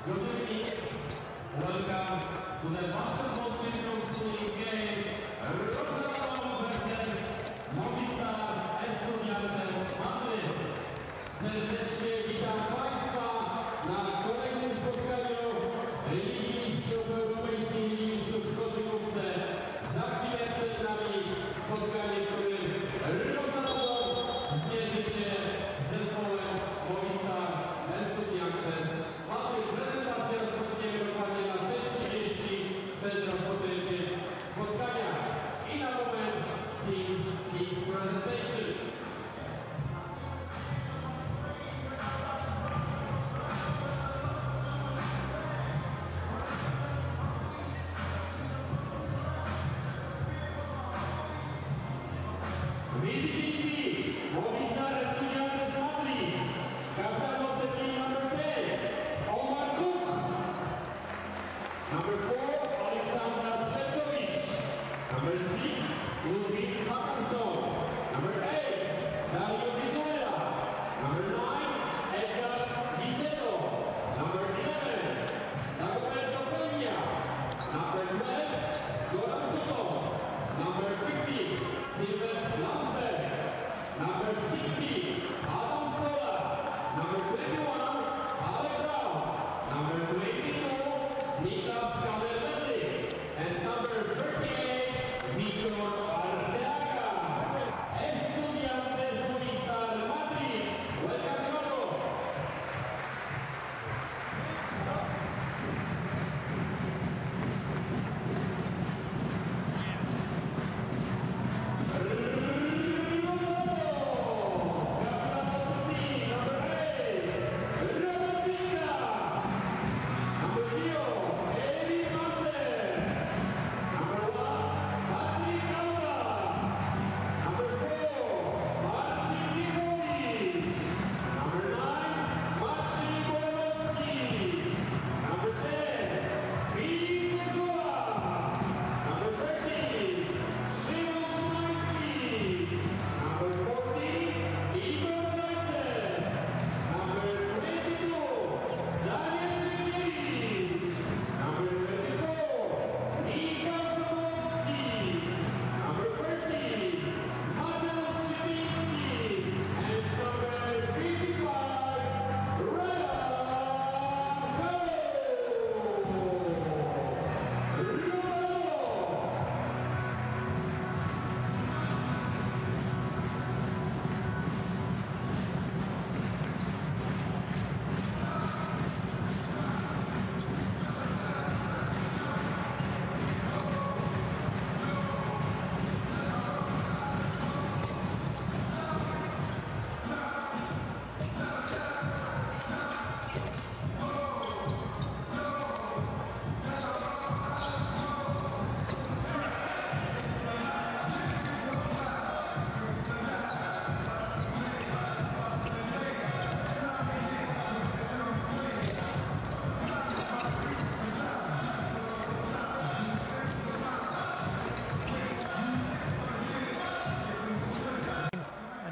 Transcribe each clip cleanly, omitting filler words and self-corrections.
Good evening. Welcome to the Basketball Champions League game. Rosa Radom versus Movistar Estudiantes Madrid. Serdecznie witam Państwa na kolejnym spotkaniu Ligi Mistrzów Europejskiej, Ligi Mistrzów w koszykówce. Za chwilę przed nami spotkanie, w którym Rosa Radom zmierzy się z zespołem Movistar Estudiantes Madrid. Prezentacja rozpoczniemy dokładnie na 6:30 przed rozpoczęciem spotkania. I na moment Team Kings Presentation. Visiting Movistar Estudiantes Madrid, captain of the team number 10, Omar Cook. Number 4, Alexander Cvetovic. Number 6, Ludwig Hackanson. Number 8, Dario Vizuela. Number 9, Edgar Vicedo. Number 11, Dagoberto Peña. Number 12, Goran Soto. Number 15, Silver Landsberg. Number 60, Adam Sola. Number 21, Alec Brown. Number 22, Niklas Kamerberli. And number 38, Victor Arteaga. Estudiantes Movistar Madrid. Welcome, Eduardo.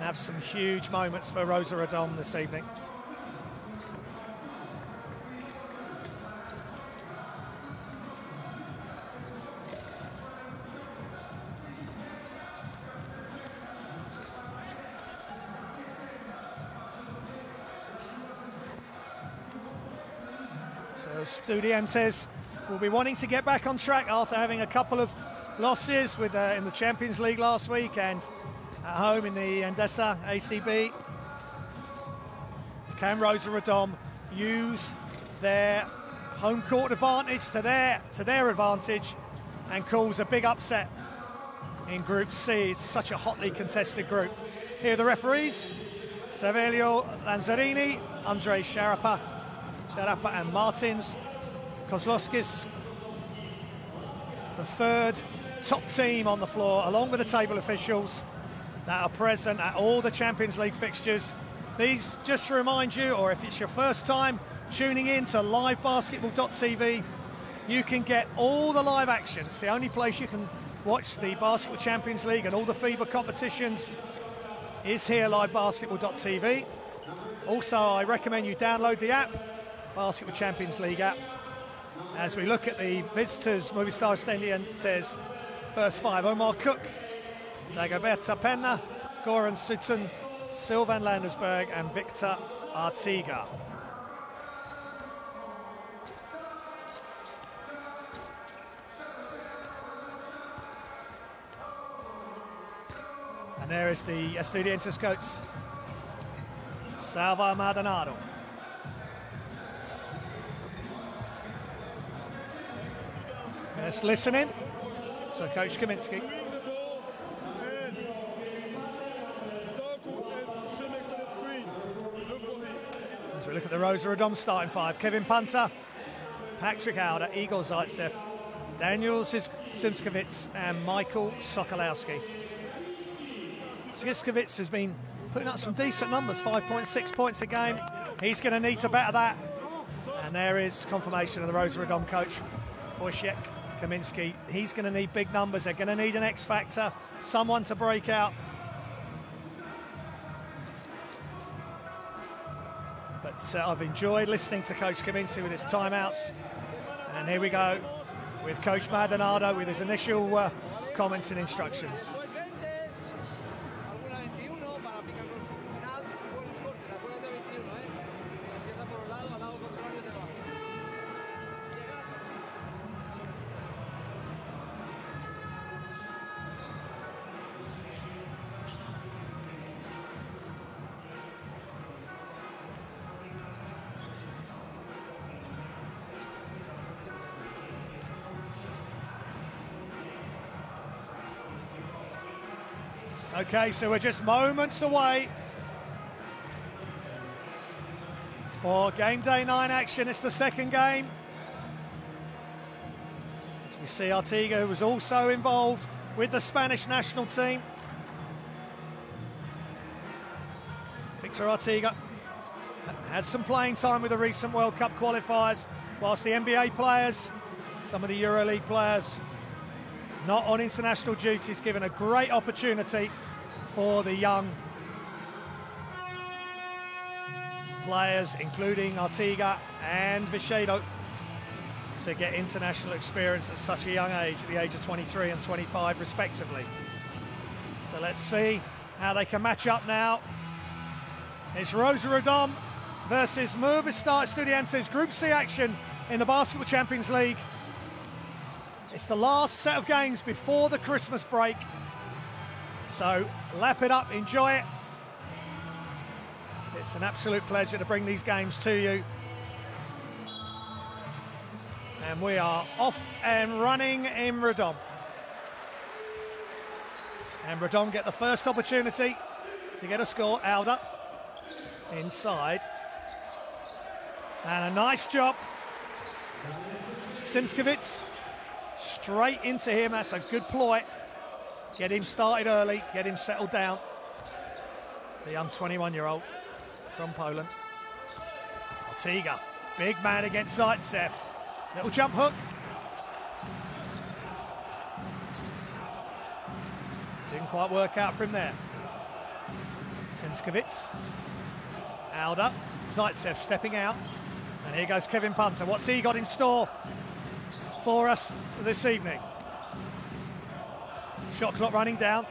Have some huge moments for Rosa Radom this evening. So Estudiantes will be wanting to get back on track after having a couple of losses with in the Champions League last week and at home in the Endesa ACB. Can Rosa Radom use their home court advantage to their advantage and cause a big upset in Group C? It's such a hotly contested group. Here are the referees: Savelio Lanzarini, Andrei Sharapa and Martins Kozlowskis. The third top team on the floor, along with the table officials that are present at all the Champions League fixtures. These, just to remind you, or if it's your first time tuning in to livebasketball.tv, you can get all the live actions. The only place you can watch the Basketball Champions League and all the FIBA competitions is here, livebasketball.tv. Also, I recommend you download the app Basketball Champions League app. As we look at the visitors, Movistar Estudiantes, first five: Omar Cook, Dagoberta Pena, Goran Sutton, Sylvan Landesberg and Victor Artiga. And there is the Estudiantes coach, Salva Maldonado. Just listening to Coach Kaminski. As we look at the Rosa Radom starting five: Kevin Punter, Patrick Alder, Igor Zaitsev, Daniel Simskowitz and Michael Sokolowski. Simskowitz has been putting up some decent numbers, 5.6 points a game. He's going to need to better that. And there is confirmation of the Rosa Radom coach, Wojciech Kaminski. He's going to need big numbers. They're going to need an X factor, someone to break out. But I've enjoyed listening to Coach Kaminski with his timeouts. And here we go with Coach Maldonado with his initial comments and instructions. Okay, so we're just moments away for game day 9 action. It's the second game. As we see Artiga, who was also involved with the Spanish national team. Victor Artiga had some playing time with the recent World Cup qualifiers, whilst the NBA players, some of the EuroLeague players, not on international duties, given a great opportunity for the young players, including Artiga and Vicedo, to get international experience at such a young age, at the age of 23 and 25 respectively. So let's see how they can match up now. It's Rosa Radom versus Movistar Estudiantes, Group C action in the Basketball Champions League. It's the last set of games before the Christmas break. So lap it up, enjoy it. It's an absolute pleasure to bring these games to you. And we are off and running in Radom. And Radom get the first opportunity to get a score. Alder inside. And a nice job. Simskowitz straight into him. That's a good ploy. Get him started early, get him settled down. The young 21-year-old from Poland. Artiga, big man against Zaitsev. Little jump hook. Didn't quite work out for him there. Simskowitz. Alder. Zaitsev stepping out. And here goes Kevin Punter. What's he got in store for us this evening? Shot clock running down.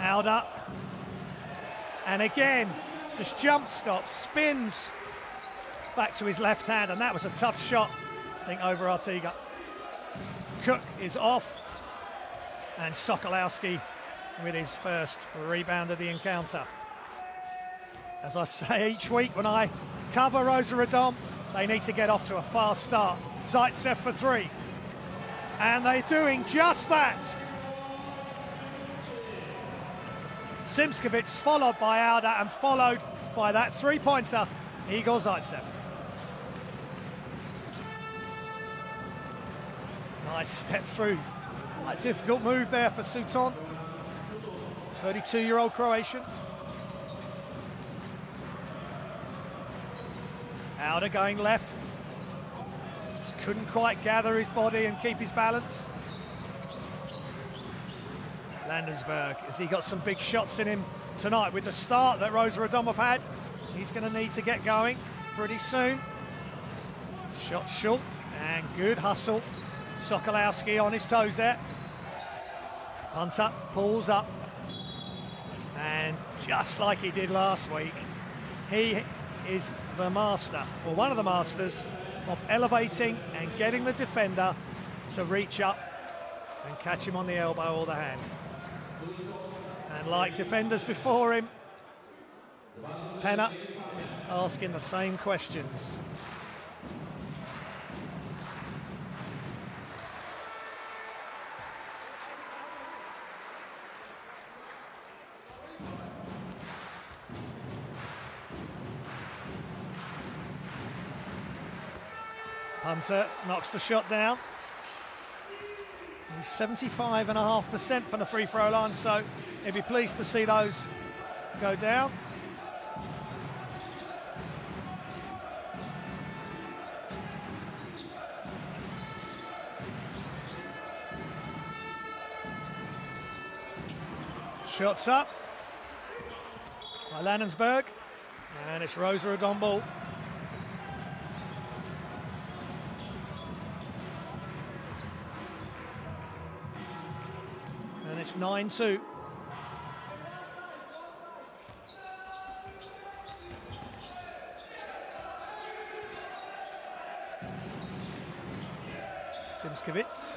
Alder. And again, just jump stops, spins back to his left hand, and that was a tough shot, I think, over Artiga. Cook is off, and Sokolowski with his first rebound of the encounter. As I say each week when I cover Rosa Radom, they need to get off to a fast start. Zaitsev for three. And they're doing just that. Simskowitz followed by Alder and followed by that three-pointer, Igor Zaitsev. Nice step through. A difficult move there for Sutton, 32-year-old Croatian. Alder going left. Just couldn't quite gather his body and keep his balance. Landesberg, has he got some big shots in him tonight? With the start that Rosa Radom have had, he's going to need to get going pretty soon. Shot short and good hustle. Sokolowski on his toes there. Hunter pulls up. And just like he did last week, he is the master, or one of the masters, of elevating and getting the defender to reach up and catch him on the elbow or the hand. And like defenders before him, Penner is asking the same questions. Hunter knocks the shot down. He's 75.5% from the free throw line, so he'll be pleased to see those go down. Shots up by Landsberg, and it's Rosa Radom ball. And it's 9-2. Simskevitz.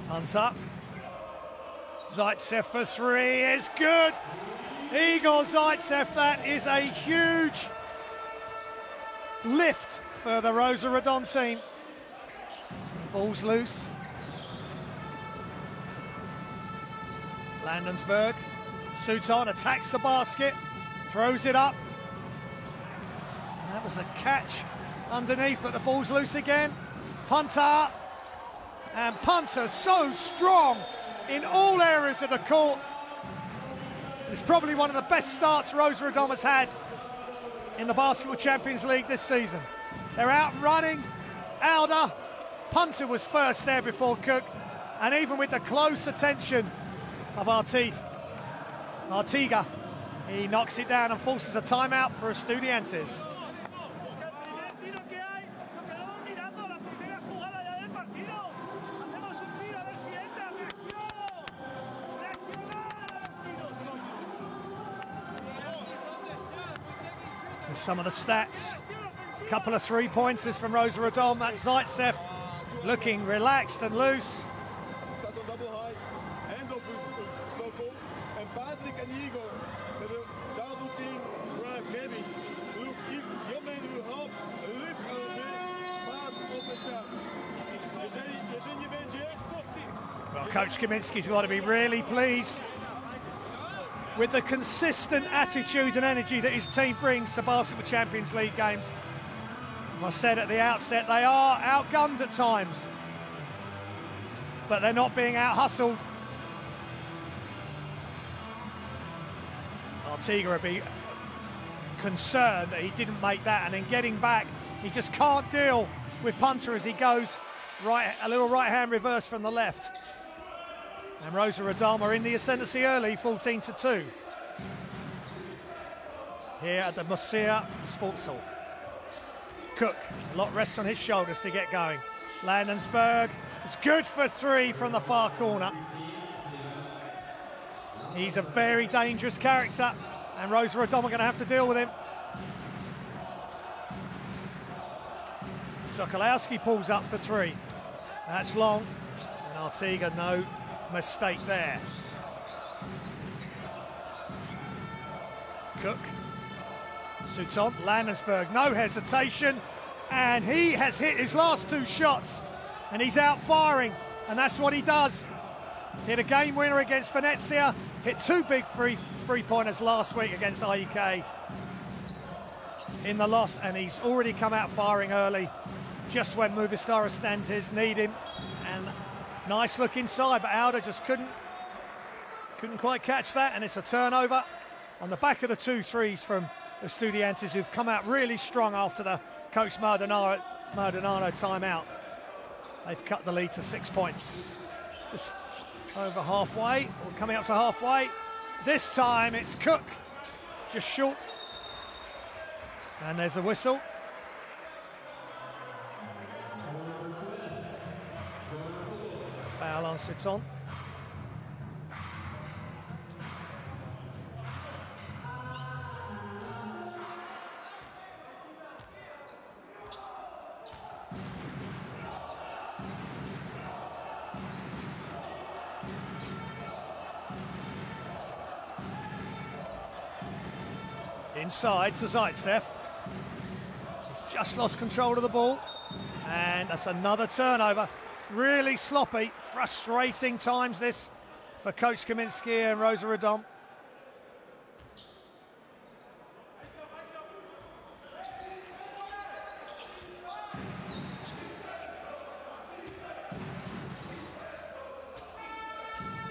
Hunter. Zaitsev for three is good. Igor Zaitsev, that is a huge lift for the Rosa Radom team. Ball's loose. Landensberg. Sutton attacks the basket, throws it up. And that was a catch underneath, but the ball's loose again. Punter. And Punter so strong in all areas of the court. It's probably one of the best starts Rosa Radom has had in the Basketball Champions League this season. They're out running. Alder. Punter was first there before Cook, and even with the close attention of Artiga, he knocks it down and forces a timeout for Estudiantes. With some of the stats, a couple of three-pointers from Rosa Radom. That's Zaitsev looking relaxed and loose. Well, Coach Kaminsky's got to be really pleased with the consistent attitude and energy that his team brings to Basketball Champions League games. As I said at the outset, they are outgunned at times, but they're not being out-hustled. Artiga would be concerned that he didn't make that, and then getting back, he just can't deal with Punter as he goes right, a little right-hand reverse from the left. And Rosa Radom are in the ascendancy early, 14-2. Here at the Movistar Sports Hall. Cook, a lot rests on his shoulders to get going. Landensberg is good for three from the far corner. He's a very dangerous character, and Rosa Radom are going to have to deal with him. Sokolowski pulls up for three. That's long, and Artiga, no mistake there. Cook. Sutton, Landensberg, no hesitation, and he has hit his last two shots, and he's out firing, and that's what he does. Hit a game winner against Venezia, hit two big three-pointers last week against IEK in the loss, and he's already come out firing early, just when Movistar Estudiantes need him. And nice look inside, but Alder just couldn't quite catch that, and it's a turnover on the back of the 2 threes from Estudiantes, who've come out really strong after the Coach Maldonado timeout. They've cut the lead to 6 points. Just over halfway, or coming up to halfway. This time it's Cook, just short. And there's a whistle. There's a foul on Souton. Inside to Zaitsev. He's just lost control of the ball. And that's another turnover. Really sloppy, frustrating times this for Coach Kaminsky and Rosa Radom.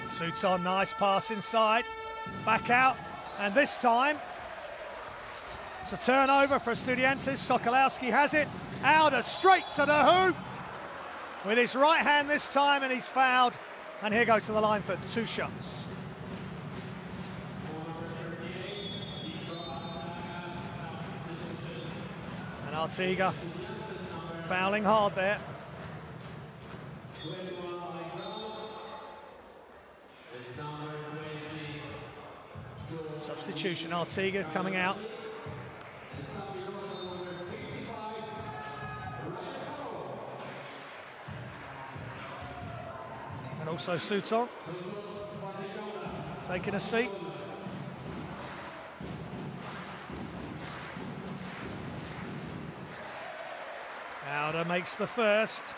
Souton, nice pass inside. Back out. And this time, it's a turnover for Estudiantes. Sokolowski has it. Auda straight to the hoop with his right hand this time, and he's fouled. And he'll go to the line for 2 shots. And Artiga fouling hard there. Substitution, Artiga coming out. And also Souton taking a seat. Auda makes the first.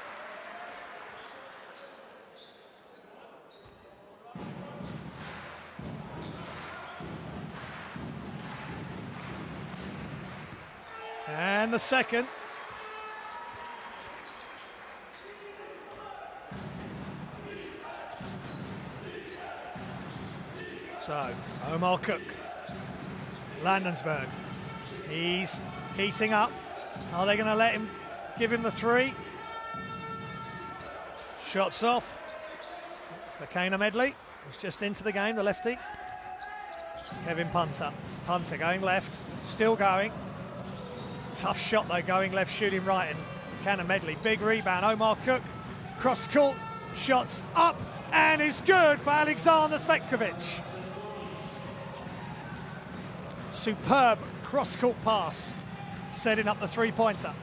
And the second. So, Omar Cook, Landensberg, he's heating up. Are they going to let him give him the 3? Shots off for Kana Medley, who's just into the game, the lefty. Kevin Punter going left, still going. Tough shot though, going left, shooting right, and Kana Medley, big rebound. Omar Cook, cross court, shots up, and is good for Alexander Svetkovic. Superb cross-court pass, setting up the 3-pointer.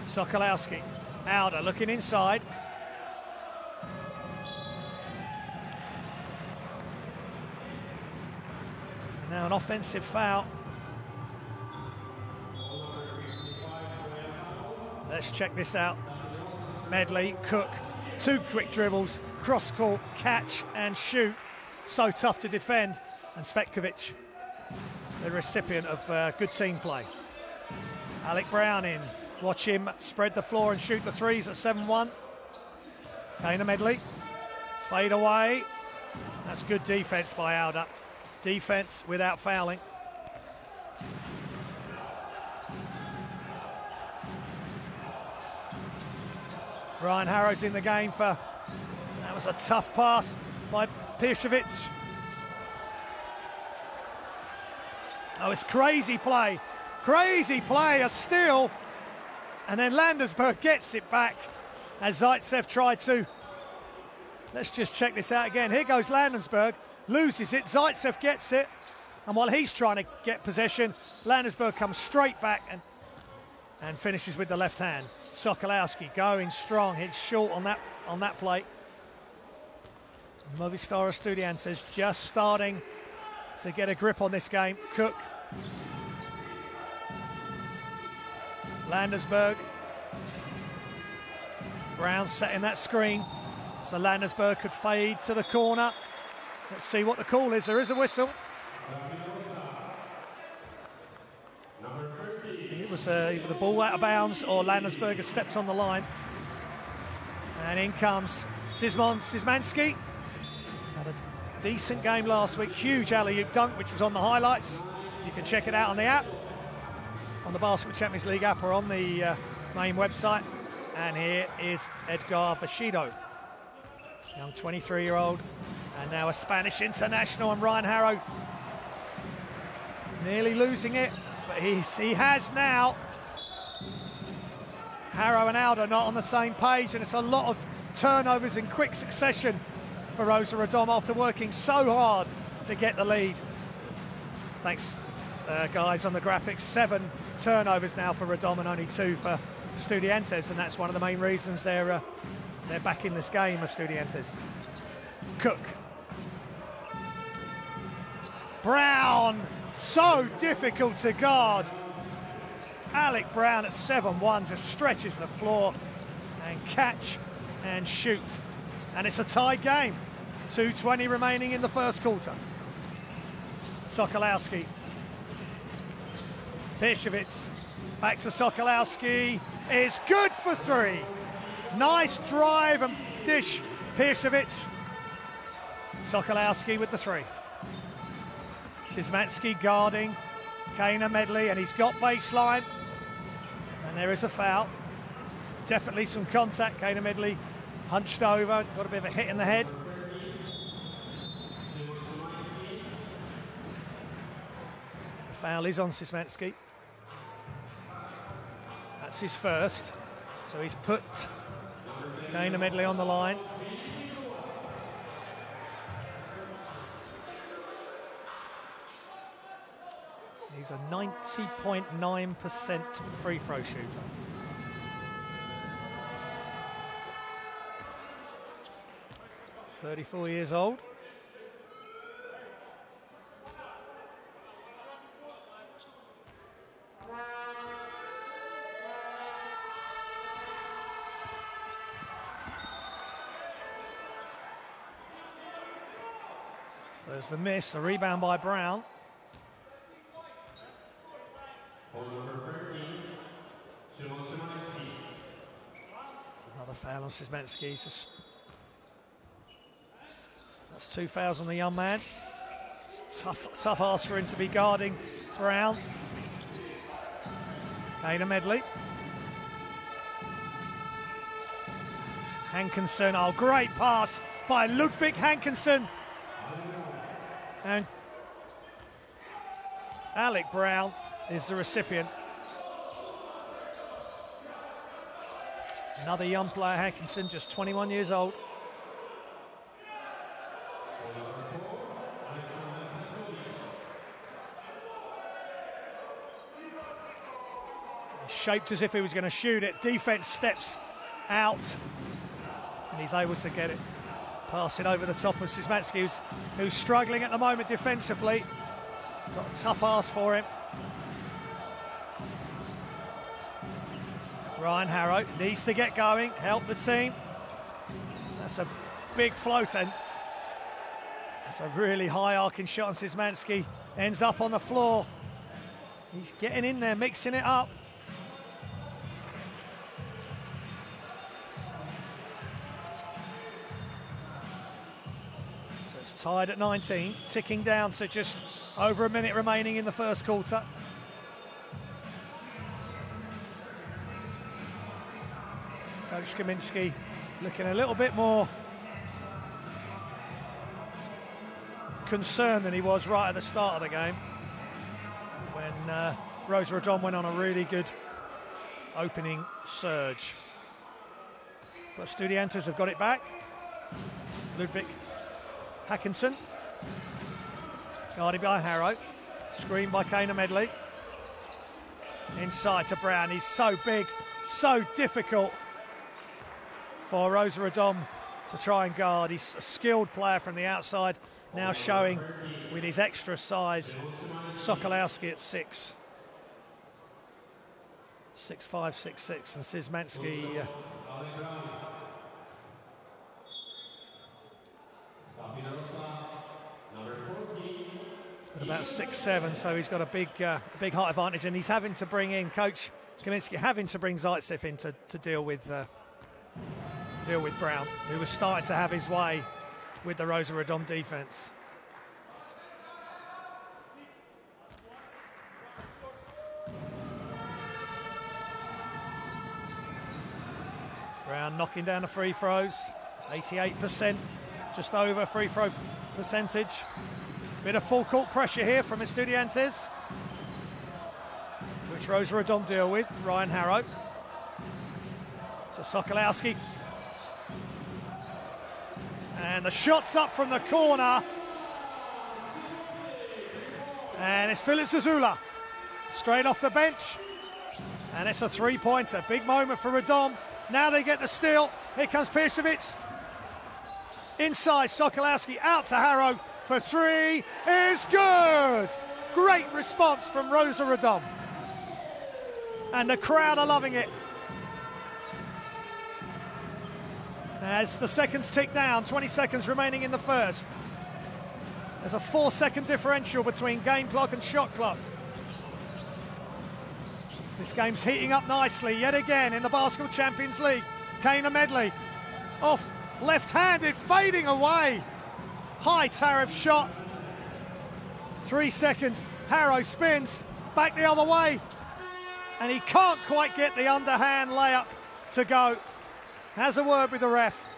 Sokolowski, Auda looking inside. And now an offensive foul. Let's check this out. Medley, Cook, 2 quick dribbles, cross-court, catch and shoot. So tough to defend, and Svetkovic, the recipient of good team play. Alec Brown in, watch him spread the floor and shoot the 3s at 7-1. Kana Medley, fade away. That's good defense by Auda. Defense without fouling. Ryan Harrow's in the game for, that was a tough pass by Pircevic. Oh, it's crazy play, a steal, and then Landensberg gets it back as Zaitsev tried to. Let's just check this out again. Here goes Landensberg, loses it, Zaitsev gets it, and while he's trying to get possession, Landensberg comes straight back and finishes with the left hand. Sokolowski going strong, hits short on that play. Movistar Estudiantes just starting to get a grip on this game. Cook, Landensberg, Brown setting that screen so Landensberg could fade to the corner. Let's see what the call is. There is a whistle. I think it was either the ball out of bounds or Landensberg has stepped on the line. And in comes Szymanski. Had a decent game last week, huge alley-oop dunk, which was on the highlights. You can check it out on the app, on the Basketball Champions League app, or on the main website. And here is Edgar Vestido, young 23-year-old, and now a Spanish international, and Ryan Harrow Nearly losing it, but he has now. Harrow and Aldo not on the same page, and it's a lot of turnovers in quick succession for Rosa Radom after working so hard to get the lead. Thanks, guys, on the graphics. 7 turnovers now for Radom and only 2 for Estudiantes, and that's one of the main reasons they're back in this game, Estudiantes. Cook. Brown, so difficult to guard. Alec Brown at 7-1 just stretches the floor and catch and shoot. And it's a tied game. 2:20 remaining in the first quarter. Sokolowski. Pirsevitz. Back to Sokolowski. It's good for 3. Nice drive and dish. Pirsevitz. Sokolowski with the 3. Szymanski guarding Kana Medley, and he's got baseline. And there is a foul. Definitely some contact. Kana Medley hunched over, got a bit of a hit in the head. The foul is on Szymanski. That's his first. So he's put Kana Medley on the line. He's a 90.9% free throw shooter. "34 years old. So there's the miss, a rebound by Brown. Another foul on Szymanski. That's 2 fouls on the young man. It's tough ask for him to be guarding Brown. Kana Medley. Hankinson, oh, great pass by Ludwig Hankinson. And Alec Brown is the recipient. Another young player, Hankinson, just 21 years old. He's shaped as if he was going to shoot it. Defense steps out, and he's able to get it. Pass it over the top of Szymanski, who's struggling at the moment defensively. It's got a tough ask for him. Ryan Harrow needs to get going, help the team. That's a big float, and that's a really high arcing shot, and Szymanski ends up on the floor. He's getting in there, mixing it up. So it's tied at 19, ticking down to just over a minute remaining in the first quarter. Coach Kaminski looking a little bit more concerned than he was right at the start of the game when Rosa Radom went on a really good opening surge. But Estudiantes have got it back. Ludwig Hankinson, guarded by Harrow, screened by Kana Medley. Inside to Brown, he's so big, so difficult for Rosa Radom to try and guard. He's a skilled player from the outside, now showing with his extra size. Sokolowski at 6'5", 6'6", and Szymanski at about 6'7", so he's got a big height advantage, and he's having to bring in, Coach Kaminski having to bring Zaitsev in to deal with Brown, who was starting to have his way with the Rosa Radom defence. Brown knocking down the free throws, 88%, just over free throw percentage. Bit of full court pressure here from Estudiantes. which Rosa Radom deal with. Ryan Harrow. So Sokolowski. And the shot's up from the corner. And it's Filip Zazula, straight off the bench. And it's a three-pointer. Big moment for Radom. Now they get the steal. Here comes Pircevic. Inside, Sokolowski out to Harrow for three. Is good. Great response from Rosa Radom. And the crowd are loving it. As the seconds tick down, 20 seconds remaining in the first. There's a 4-second differential between game clock and shot clock. This game's heating up nicely yet again in the Basketball Champions League. Kana Medley off left-handed, fading away. High tariff shot. 3 seconds. Harrow spins back the other way. And he can't quite get the underhand layup to go. Has a word with the ref.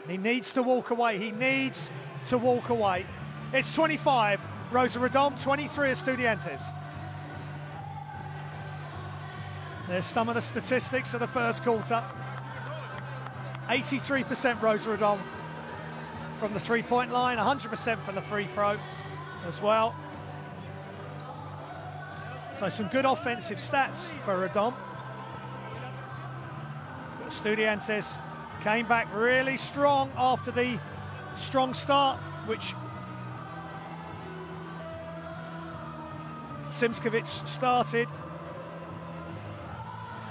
And he needs to walk away. He needs to walk away. It's 25, Rosa Radom, 23 Estudiantes. There's some of the statistics of the first quarter. 83% Rosa Radom from the three-point line, 100% from the free throw as well. So some good offensive stats for Radom. Estudiantes came back really strong after the strong start, which Simskovic started.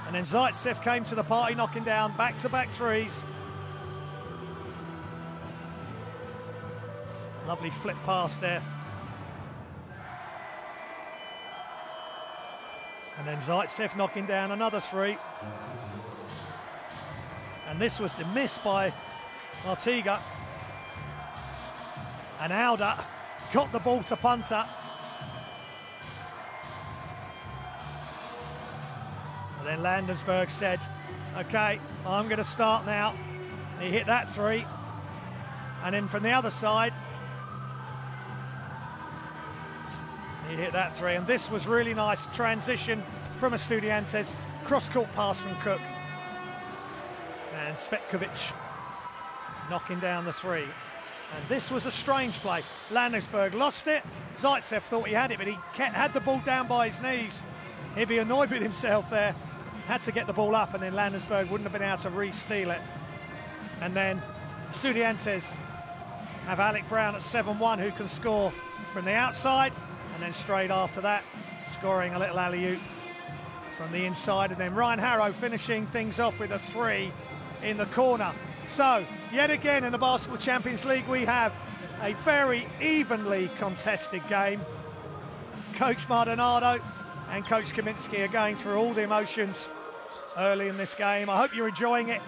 And then Zaitsev came to the party, knocking down back-to-back threes. Lovely flip pass there. And then Zaitsev knocking down another three. And this was the miss by Artiga. And Alda got the ball to punter. And then Landesberg said, okay, I'm going to start now. And he hit that three. And then from the other side, he hit that three. And this was really nice transition from Estudiantes. Cross-court pass from Cook. And Svetkovic knocking down the three. And this was a strange play. Landesberg lost it. Zaitsev thought he had it, but he had the ball down by his knees. He'd be annoyed with himself there. Had to get the ball up, and then Landesberg wouldn't have been able to re-steal it. And then Estudiantes have Alec Brown at 7-1, who can score from the outside. And then straight after that, scoring a little alley-oop from the inside. And then Ryan Harrow finishing things off with a three in the corner. So, yet again in the Basketball Champions League, we have a very evenly contested game. Coach Maldonado and Coach Kaminsky are going through all the emotions early in this game. I hope you're enjoying it.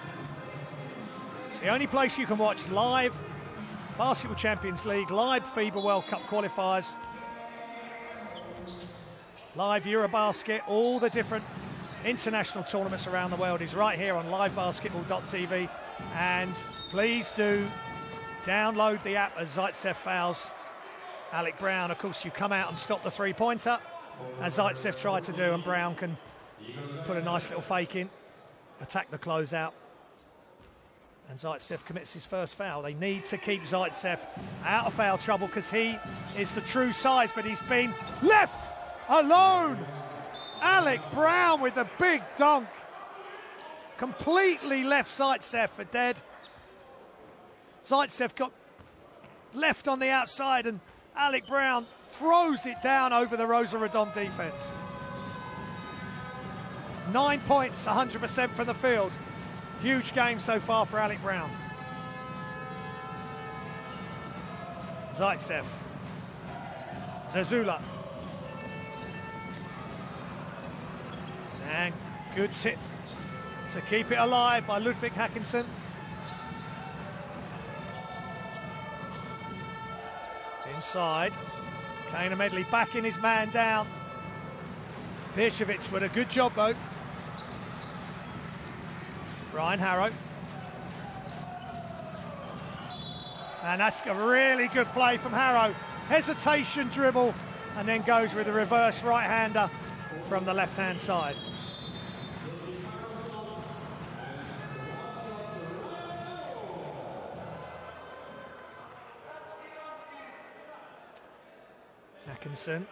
It's the only place you can watch live Basketball Champions League, live FIBA World Cup qualifiers, live Eurobasket, all the different international tournaments around the world is right here on livebasketball.tv. And please do download the app as Zaitsev fouls Alec Brown. Of course, you come out and stop the three-pointer, as Zaitsev tried to do, and Brown can put a nice little fake in, attack the closeout. And Zaitsev commits his first foul. They need to keep Zaitsev out of foul trouble because he is the true size, but he's been left alone. Alec Brown with a big dunk. Completely left Zaitsev for dead. Zaitsev got left on the outside, and Alec Brown throws it down over the Rosa Radom defense. 9 points, 100% from the field. Huge game so far for Alec Brown. Zaitsev. Zazula. And good tip to keep it alive by Ludwig Hackinson. Inside. Kana Medley backing his man down. Pircevic with a good job though. Ryan Harrow. And that's a really good play from Harrow. Hesitation dribble, and then goes with a reverse right-hander from the left-hand side. Atkinson,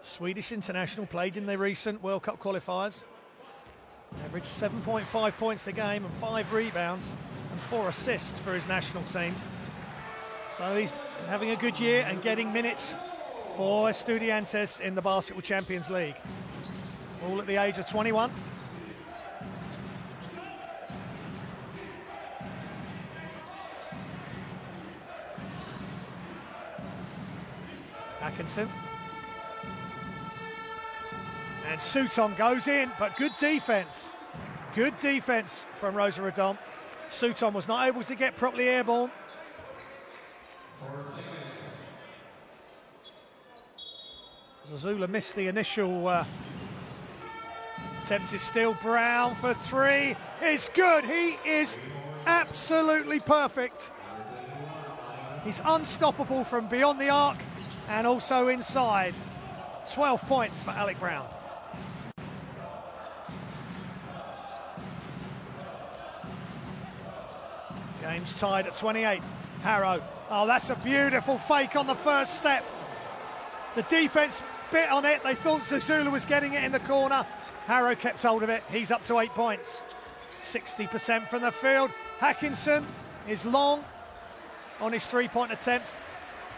Swedish international, played in the recent World Cup qualifiers. Averaged 7.5 points a game and 5 rebounds and 4 assists for his national team. So he's having a good year and getting minutes for Estudiantes in the Basketball Champions League. All at the age of 21. Atkinson. And Sutton goes in, but good defence. Good defence from Rosa Radom. Sutton was not able to get properly airborne. Zazula missed the initial attempted steal. Brown for 3. It's good. He is absolutely perfect. He's unstoppable from beyond the arc and also inside. 12 points for Alec Brown. Game's tied at 28. Harrow. Oh, that's a beautiful fake on the first step. The defence bit on it. They thought Zazula was getting it in the corner. Harrow kept hold of it. He's up to 8 points. 60% from the field. Atkinson is long on his three-point attempt.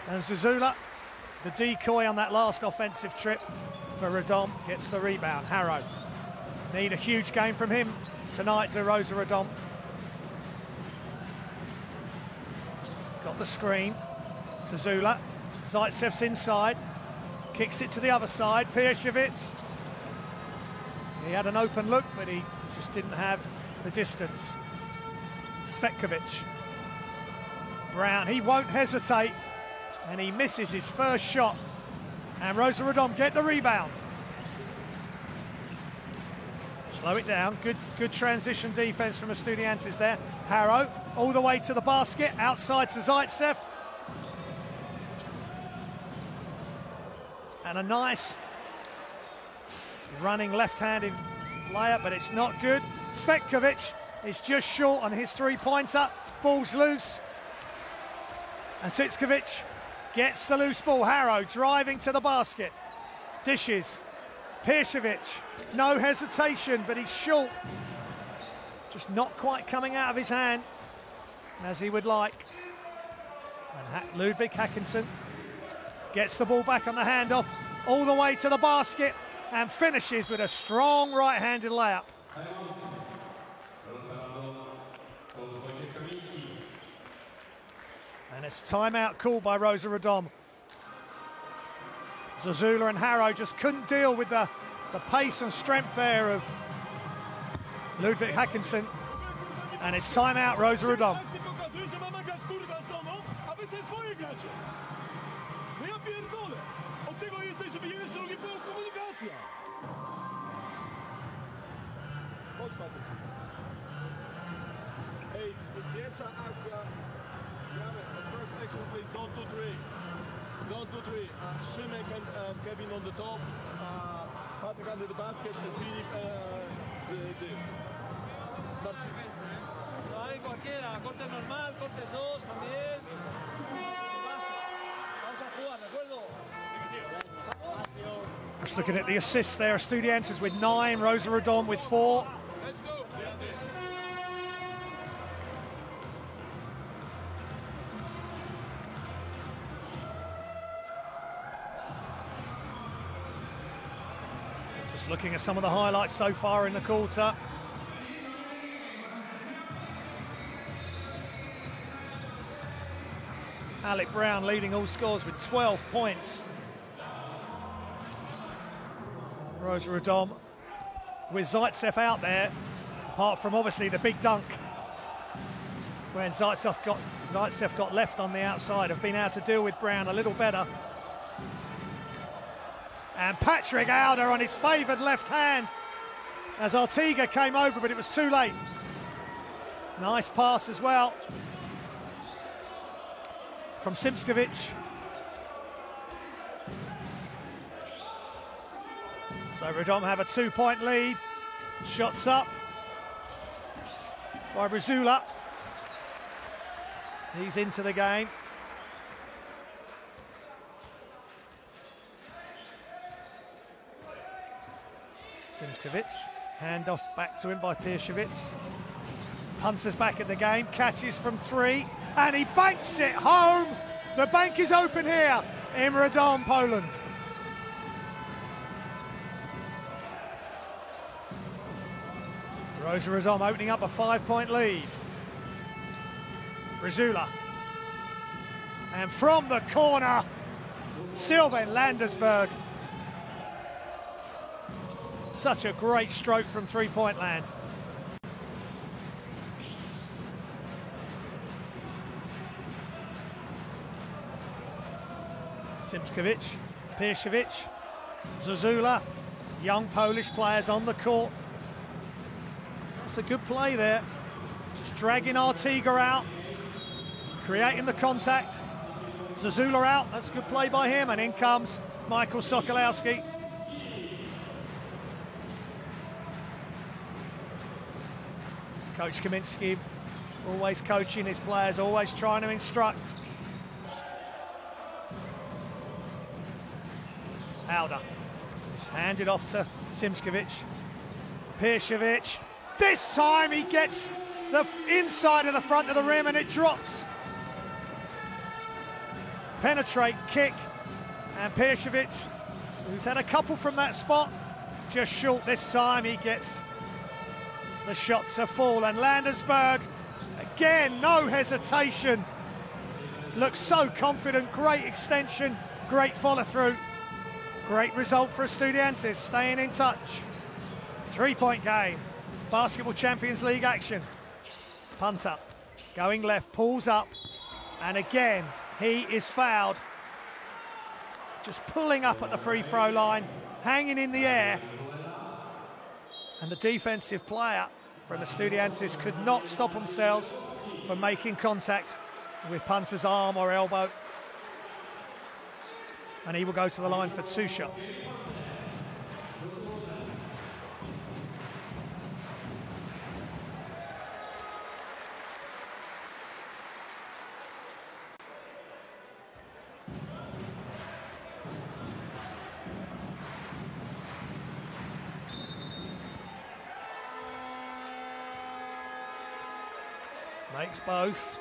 And Zazula, the decoy on that last offensive trip for Radom, gets the rebound. Harrow. Need a huge game from him tonight to Rosa Radom. Got the screen. Zazula. Zaitsev's inside. Kicks it to the other side. Piersevitz. He had an open look, but he just didn't have the distance. Svetkovic. Brown, he won't hesitate. And he misses his first shot. And Rosa Radom get the rebound. Slow it down. Good transition defense from Estudiantes there. Harrow all the way to the basket. Outside to Zaitsev. And a nice running left-handed layup, but it's not good. Svetkovic is just short on his three-pointer. Ball's loose. And Sitskovic gets the loose ball. Harrow driving to the basket. Dishes. Piersevitz, no hesitation, but he's short. Just not quite coming out of his hand as he would like. And Ludwig Atkinson gets the ball back on the handoff, all the way to the basket, and finishes with a strong right-handed layup. And it's timeout called by Rosa Radom. Zazula and Harrow just couldn't deal with the pace and strength there of Ludwig Atkinson. And it's timeout, Rosa Radom. Zone 2-3, Szymek and Kevin on the top, Patrick under the basket, and Filip z Marcin. No hay cualquiera, corte normal, cortes 2 también. Vamos a jugar, ¿de acuerdo? Just looking at the assists there, Estudiantes with 9, Rosa Radom with 4. Let's go. Just looking at some of the highlights so far in the quarter. Alec Brown leading all scores with 12 points. Rosa Radom with Zaitsev out there, apart from obviously the big dunk when Zaitsev got left on the outside, have been able to deal with Brown a little better. And Patrick Alder on his favoured left hand as Artiga came over, but it was too late. Nice pass as well from Simskovic. So Radom have a 2-point lead. Shots up by Brazula. He's into the game. Simkovic, hand off back to him by Piersiewicz. Punter's back in the game, catches from 3, and he banks it home. The bank is open here in Radom, Poland. Rosa Radom opening up a 5-point lead. Brazula. And from the corner, Sylvain Landersberg. Such a great stroke from 3-point land. Simkovic, Piersiewicz, Zazula, young Polish players on the court. That's a good play there. Just dragging Artiga out, creating the contact. Zazula out, that's a good play by him, and in comes Michael Sokolowski. Coach Kaminski always coaching his players, always trying to instruct. Alda, just handed off to Simkovic. Piersiewicz, this time he gets the inside of the front of the rim and it drops. Penetrate, kick, and Piersiewicz, who's had a couple from that spot, just short this time. He gets the shot to fall, and Landersberg, again, no hesitation. Looks so confident, great extension, great follow through. Great result for Estudiantes, staying in touch. 3-point game, Basketball Champions League action. Punter, going left, pulls up, and again, he is fouled. Just pulling up at the free throw line, hanging in the air. And the defensive player from Estudiantes could not stop themselves from making contact with Punter's arm or elbow. And he will go to the line for 2 shots. Makes both.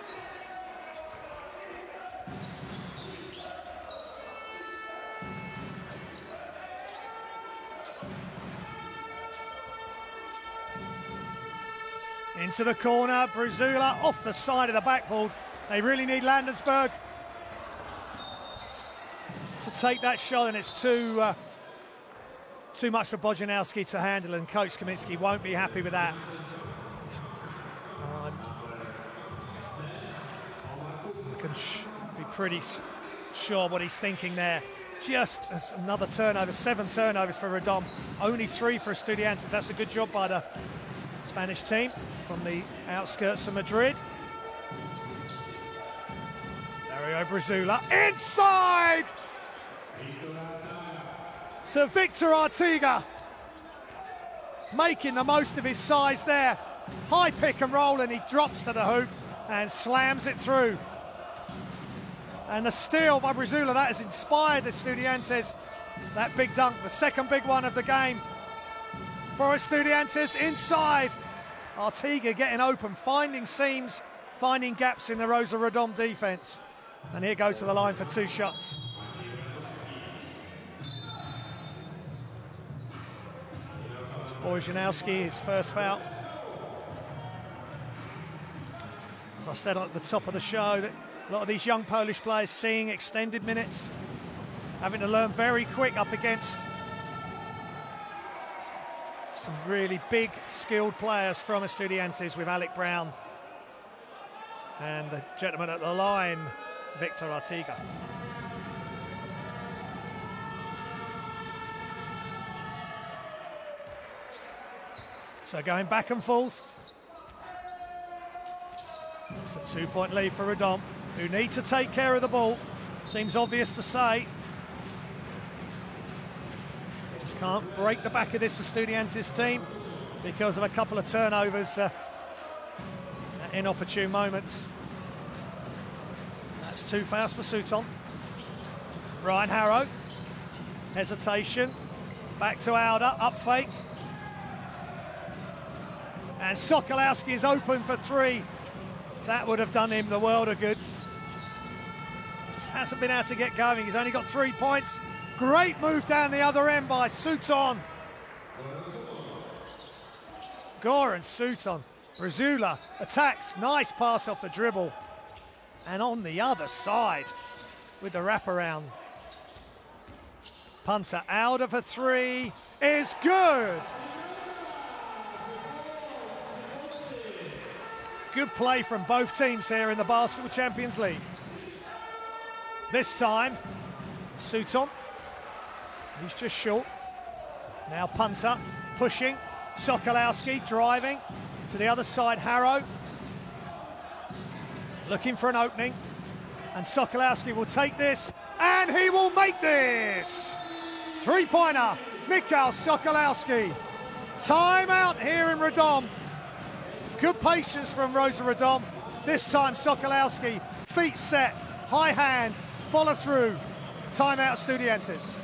Into the corner, Brazula off the side of the backboard. They really need Landersberg to take that shot, and it's too much for Bojanowski to handle, and Coach Kaminski won't be happy with that. I can be pretty sure what he's thinking there. Just another turnover, 7 turnovers for Radom, only 3 for Estudiantes. That's a good job by the Spanish team from the outskirts of Madrid. Dario Brazula inside to Victor Artiga, making the most of his size there. High pick and roll, and he drops to the hoop and slams it through. And the steal by Brazula, that has inspired the Estudiantes. That big dunk, the second big one of the game for Estudiantes. Inside, Artiga getting open, finding seams, finding gaps in the Rosa Radom defense. And here go to the line for 2 shots. It's Bojanowski, his first foul. As I said at the top of the show, that a lot of these young Polish players seeing extended minutes, having to learn very quick up against some really big, skilled players from Estudiantes with Alec Brown and the gentleman at the line, Victor Artiga. So going back and forth. It's a 2-point lead for Radom, who need to take care of the ball. Seems obvious to say. Just can't break the back of this Estudiantes team because of a couple of turnovers at inopportune moments. That's 2 fouls for Sutton. Ryan Harrow, hesitation, back to Alder, up fake. And Sokolowski is open for 3. That would have done him the world of good. Just hasn't been able to get going. He's only got 3 points. Great move down the other end by Sutton. Goran Sutton. Brazula attacks. Nice pass off the dribble. And on the other side with the wraparound. Punter Alder for 3 is good. Good play from both teams here in the Basketball Champions League. This time, Sutton, he's just short. Now Punter pushing, Sokolowski driving to the other side, Harrow looking for an opening, and Sokolowski will take this, and he will make this! 3-pointer, Mikhail Sokolowski. Timeout here in Radom. Good patience from Rosa Radom. This time Sokolowski, feet set, high hand, follow through. Timeout Estudiantes.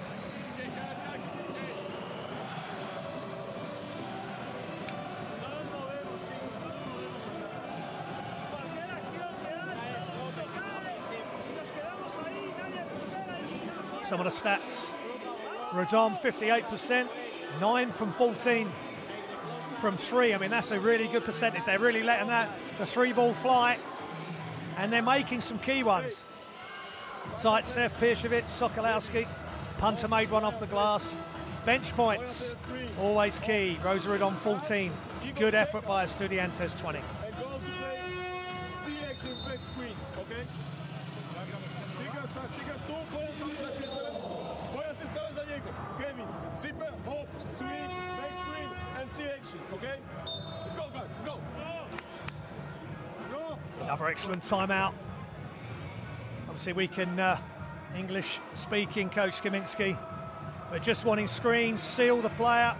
Some of the stats. Radom 58%, 9 from 14 from 3. I mean, that's a really good percentage. They're really letting the 3-ball fly, and they're making some key ones. Zaitsev, Pirshevic, Sokolowski. Punter made one off the glass. Bench points, always key. Rosa Radom 14. Good effort by Estudiantes 20. And go to play C-action back screen, okay? Ficaš tu, Bojan ti staviš za njega. Kevin, zipper, hop, swing, back screen, and C-action, okay? Let's go, guys, let's go. Another excellent timeout. Obviously we can English speaking, Coach Kaminski, but just wanting screens, seal the player,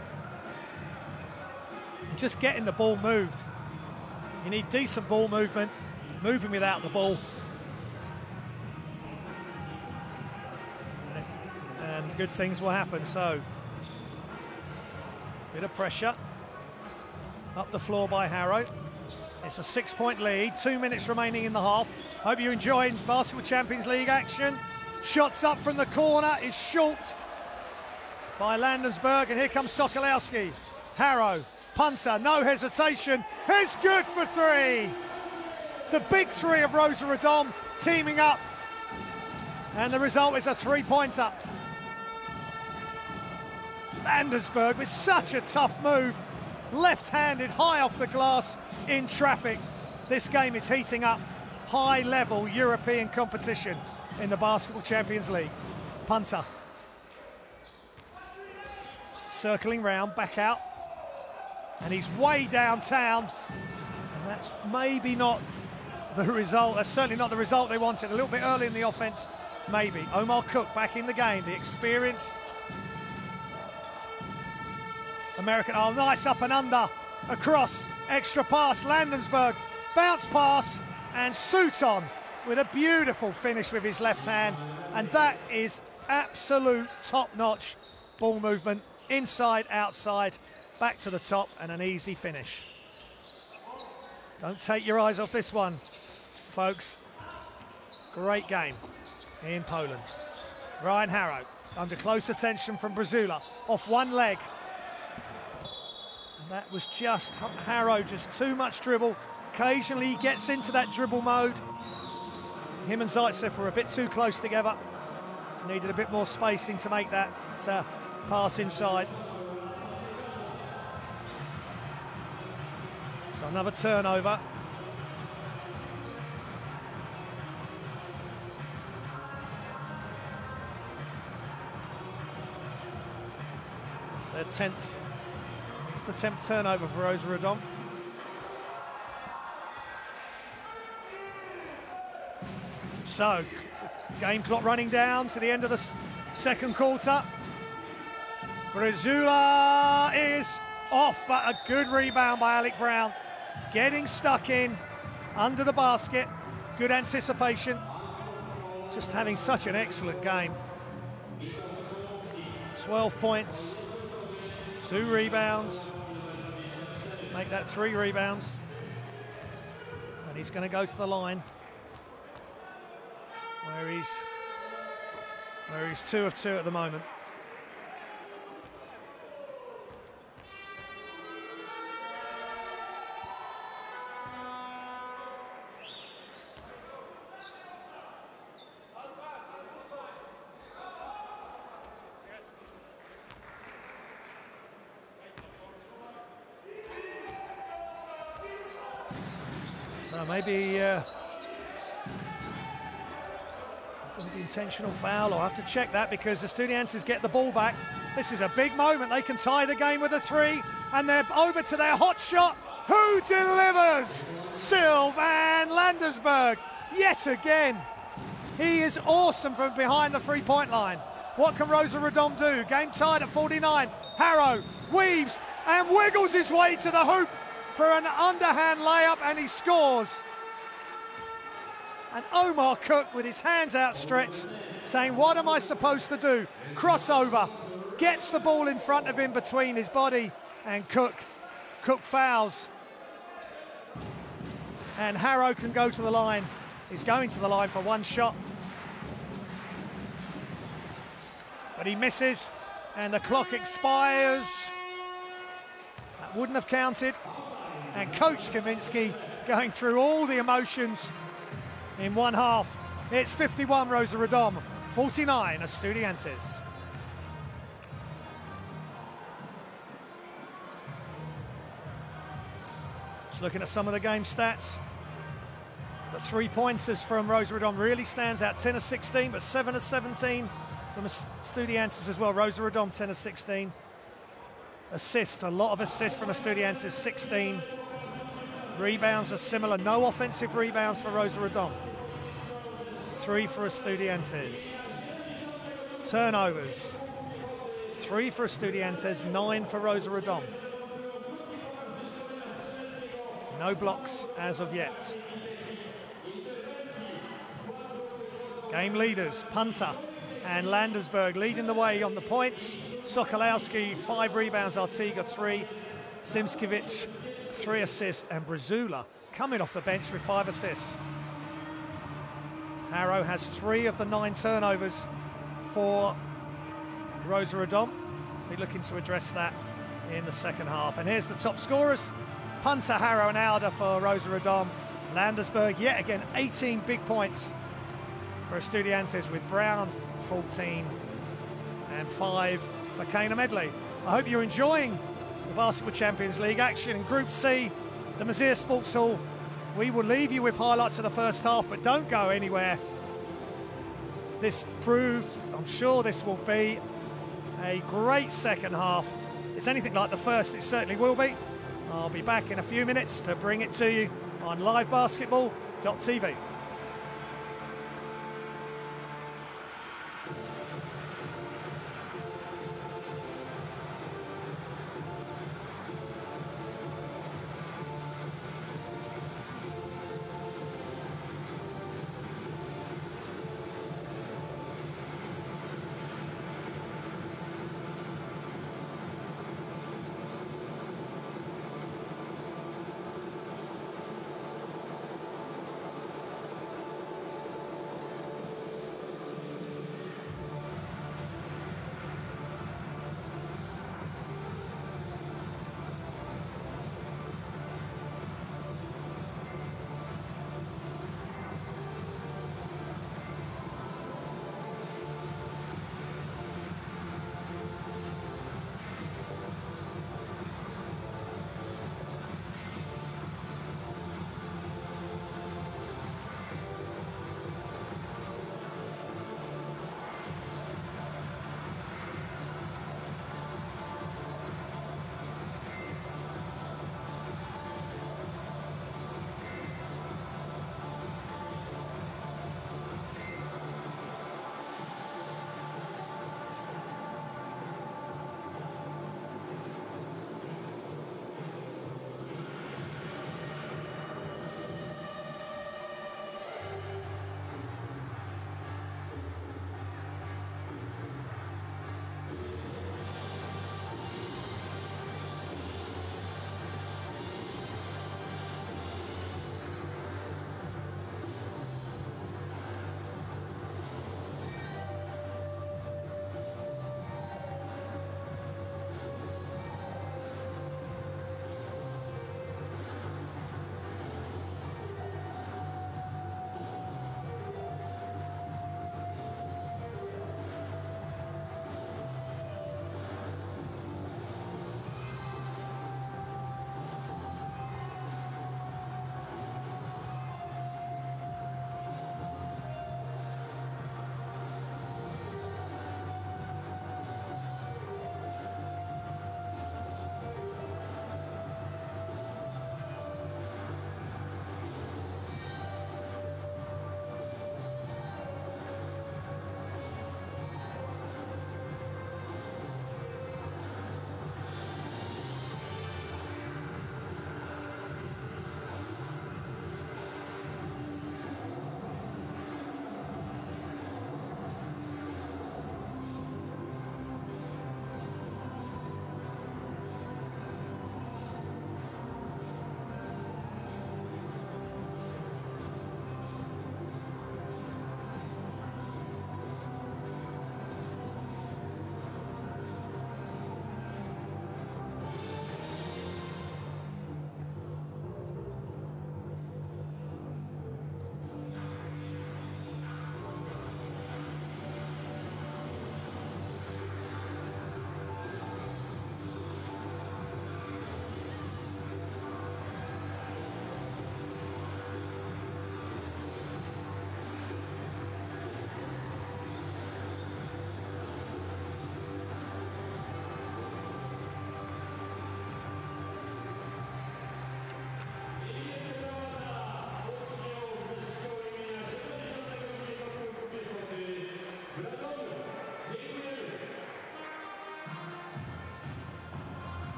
and just getting the ball moved. You need decent ball movement, moving without the ball. And good things will happen. So, bit of pressure. Up the floor by Harrow. It's a 6-point lead, 2 minutes remaining in the half. Hope you're enjoying Basketball Champions League action. Shots up from the corner is short by Landensberg, and here comes Sokolowski. Harrow, Punter, no hesitation. It's good for 3. The big 3 of Rosa Radom teaming up, and the result is a 3-pointer. Landensberg with such a tough move, left-handed, high off the glass in traffic. This game is heating up. High-level European competition in the Basketball Champions League. Punter. Circling round, back out. And he's way downtown. And that's maybe not the result. That's certainly not the result they wanted. A little bit early in the offense, maybe. Omar Cook back in the game, the experienced American. Oh, nice up and under, across, extra pass, Landensberg, bounce pass, and Sutton with a beautiful finish with his left hand. And that is absolute top-notch ball movement, inside, outside, back to the top, and an easy finish. Don't take your eyes off this one, folks. Great game in Poland. Ryan Harrow under close attention from Brazula, off one leg. And that was just Harrow, just too much dribble. Occasionally he gets into that dribble mode. Him and Zaitsev were a bit too close together. Needed a bit more spacing to make that pass inside. So another turnover. It's their 10th. It's the 10th turnover for Rosa Radom. So, game clock running down to the end of the second quarter. Brazula is off, but a good rebound by Alec Brown. Getting stuck in under the basket. Good anticipation. Just having such an excellent game. 12 points, 2 rebounds. Make that 3 rebounds. And he's going to go to the line where he's 2 of 2 at the moment. So maybe the intentional foul. I'll have to check that because the Estudiantes get the ball back. This is a big moment. They can tie the game with a 3, and they're over to their hot shot. Who delivers? Sylvan Landesberg, yet again. He is awesome from behind the 3-point line. What can Rosa Radom do? Game tied at 49. Harrow weaves and wiggles his way to the hoop for an underhand layup, and he scores. And Omar Cook with his hands outstretched saying, what am I supposed to do? Crossover, gets the ball in front of him between his body and Cook. Cook fouls. And Harrow can go to the line. He's going to the line for 1 shot. But he misses and the clock expires. That wouldn't have counted. And Coach Kaminsky going through all the emotions in one half. It's 51 Rosa Radom, 49 Estudiantes. Just looking at some of the game stats. The 3-pointers from Rosa Radom really stands out. 10 of 16, but 7 of 17 from Estudiantes as well. Rosa Radom 10 of 16. Assists, a lot of assists from Estudiantes, 16. Rebounds are similar. No offensive rebounds for Rosa Radom. 3 for Estudiantes. Turnovers. 3 for Estudiantes, 9 for Rosa Radom. No blocks as of yet. Game leaders, Punter and Landesberg leading the way on the points. Sokolowski, 5 rebounds, Artiga 3. Simskiewicz, 3 assists, and Brazula coming off the bench with 5 assists. Harrow has 3 of the 9 turnovers for Rosa Radom. Be looking to address that in the second half. And here's the top scorers. Punter, Harrow and Alder for Rosa Radom. Landesberg, yet again, 18 big points for Estudiantes, with Brown 14 and 5 for Kana Medley. I hope you're enjoying the Basketball Champions League action in Group C, the Mazir Sports Hall. We will leave you with highlights of the first half, but don't go anywhere. This proved, I'm sure this will be a great second half. If it's anything like the first, it certainly will be. I'll be back in a few minutes to bring it to you on livebasketball.tv.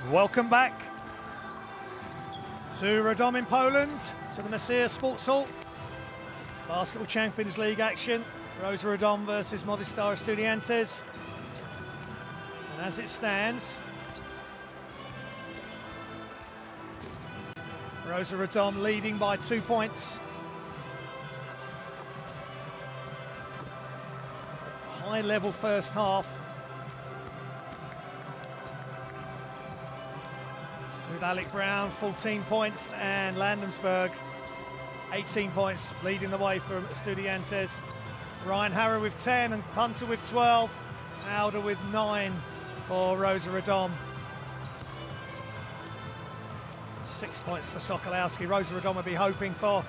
Welcome back to Radom in Poland, to the Nasir Sports Hall. Basketball Champions League action. Rosa Radom versus Movistar Estudiantes. And as it stands, Rosa Radom leading by 2 points. High level first half. With Alec Brown 14 points and Landensberg 18 points leading the way for Estudiantes. Ryan Harrow with 10 and Punter with 12. Alder with 9 for Rosa Radom. 6 points for Sokolowski. Rosa Radom will be hoping for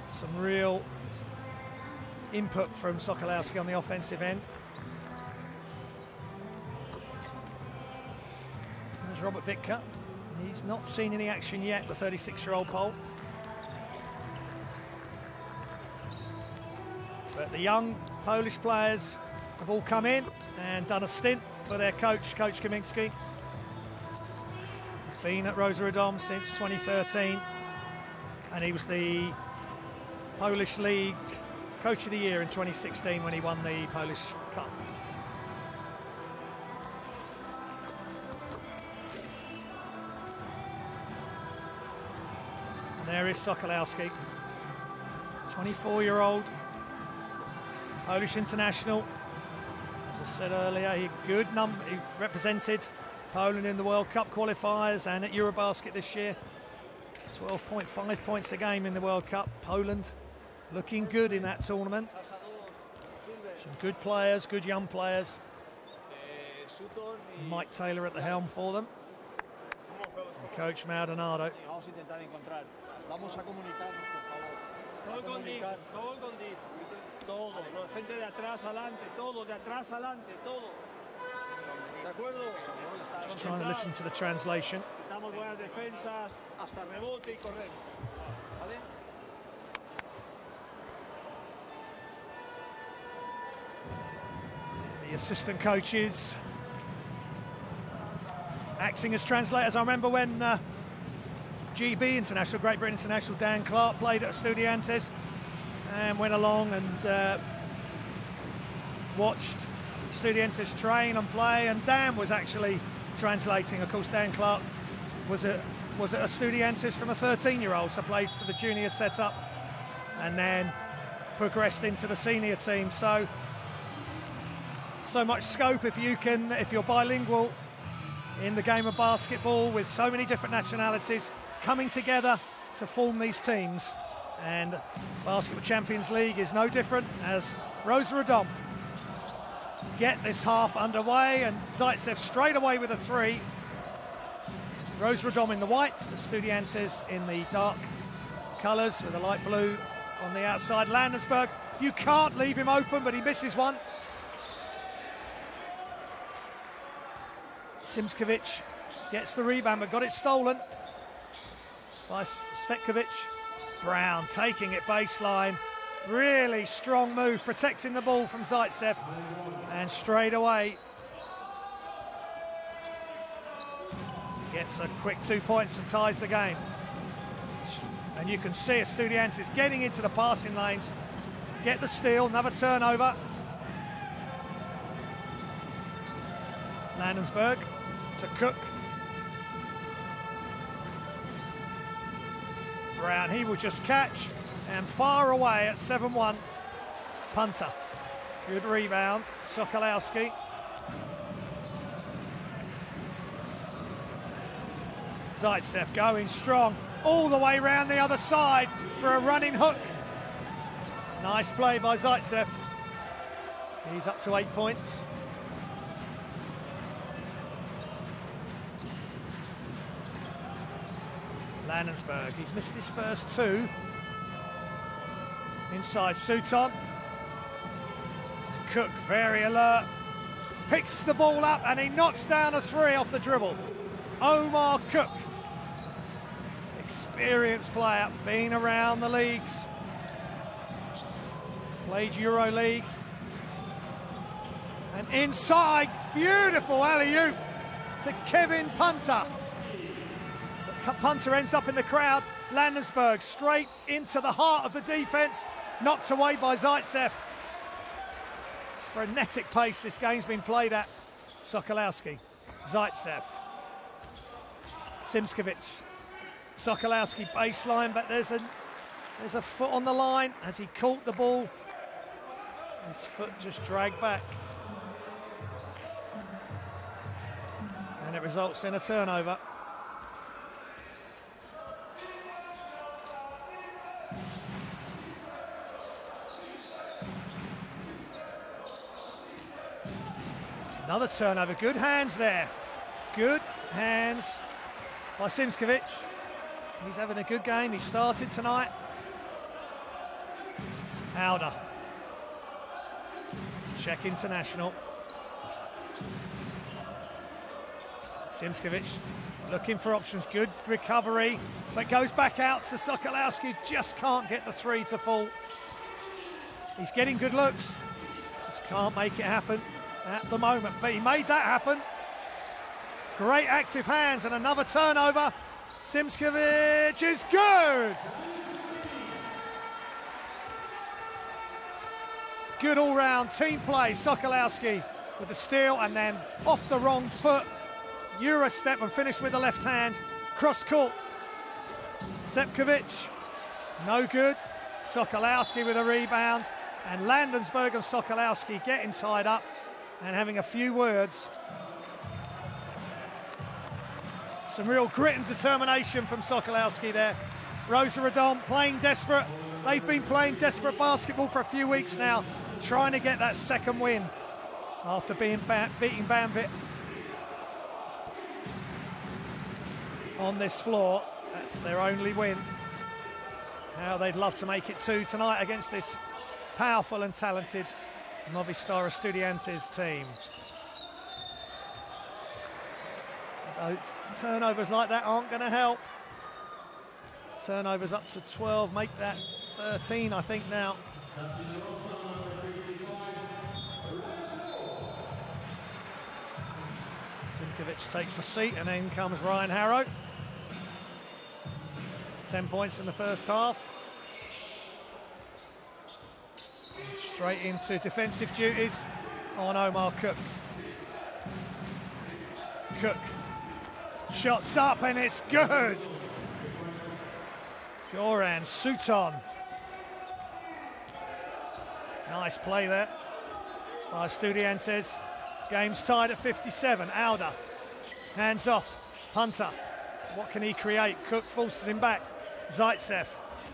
some real input from Sokolowski on the offensive end. There's Robert Vitka. He's not seen any action yet, the 36-year-old Pole. But the young Polish players have all come in and done a stint for their coach, Coach Kaminski. He's been at Rosa Radom since 2013, and he was the Polish League Coach of the Year in 2016 when he won the Polish Cup. And there is Sokolowski, 24-year-old Polish international. As I said earlier, he represented Poland in the World Cup qualifiers and at Eurobasket this year. 12.5 points a game in the World Cup. Poland looking good in that tournament. Some good players, good young players. Mike Taylor at the helm for them. And Coach Maldonado. Todo, gente de atrás adelante, todo, de atrás adelante, todo. ¿De acuerdo? Just trying to listen to the translation. Quitamos buenas defensas, hasta rebote y corremos. ¿Vale? The assistant coaches acting as translators. I remember when GB International, Great Britain International, Dan Clark played at Estudiantes and went along and watched Estudiantes train and play, and Dan was actually translating. Of course, Dan Clark was at Estudiantes from a 13-year-old, so played for the junior setup and then progressed into the senior team. So much scope if you're bilingual in the game of basketball, with so many different nationalities coming together to form these teams. And Basketball Champions League is no different, as Rosa Radom get this half underway, and Zaitsev straight away with a three. Rosa Radom in the white, Estudiantes in the dark colours with a light blue on the outside. Landensberg, you can't leave him open, but he misses one. Simskovic gets the rebound, but got it stolen by Svetkovic. Brown taking it baseline. Really strong move, protecting the ball from Zaitsev. And straight away gets a quick 2 points and ties the game. And you can see Estudiantes getting into the passing lanes. Get the steal, another turnover. Landensberg to Cook. Brown, he will just catch, and far away at 7-1. Punter, good rebound. Sokolowski. Zaitsev going strong all the way round the other side for a running hook. Nice play by Zaitsev. He's up to 8 points. Landensberg, he's missed his first two. Inside Sutton. Cook, very alert. Picks the ball up and he knocks down a three off the dribble. Omar Cook. Experienced player, been around the leagues. He's played EuroLeague. And inside, beautiful alley-oop to Kevin Punter. But Punter ends up in the crowd. Landensberg straight into the heart of the defence, knocked away by Zaitsev. Frenetic pace this game's been played at. Sokolowski, Zaitsev, Simskovic, Sokolowski baseline, but there's a foot on the line as he caught the ball. His foot just dragged back. And it results in a turnover. Another turnover. Good hands there. Good hands by Simskovic. He's having a good game. He started tonight. Auda. Czech international. Simskovic looking for options. Good recovery. So it goes back out to Sokolowski. Just can't get the three to fall. He's getting good looks. Just can't make it happen at the moment. But he made that happen. Great active hands and another turnover. Simskovic is good. Good all-round team play. Sokolowski with the steal and then off the wrong foot. Euro step and finish with the left hand. Cross court. Sepkovic, no good. Sokolowski with a rebound. And Landensberg and Sokolowski getting tied up and having a few words. Some real grit and determination from Sokolowski there. Rosa Radom playing desperate. They've been playing desperate basketball for a few weeks now, trying to get that second win after beating Banvit on this floor. That's their only win. Now they'd love to make it two tonight against this powerful and talented Movistar Estudiantes team. Those turnovers like that aren't going to help. Turnovers up to 12, make that 13, I think, now. Simkovic takes a seat, and then comes Ryan Harrow. 10 points in the first half. Straight into defensive duties on Omar Cook. Cook. Shots up and it's good. Goran Suton. Nice play there by Estudiantes. Game's tied at 57. Auda. Hands off. Punter. What can he create? Cook forces him back. Zaitsev.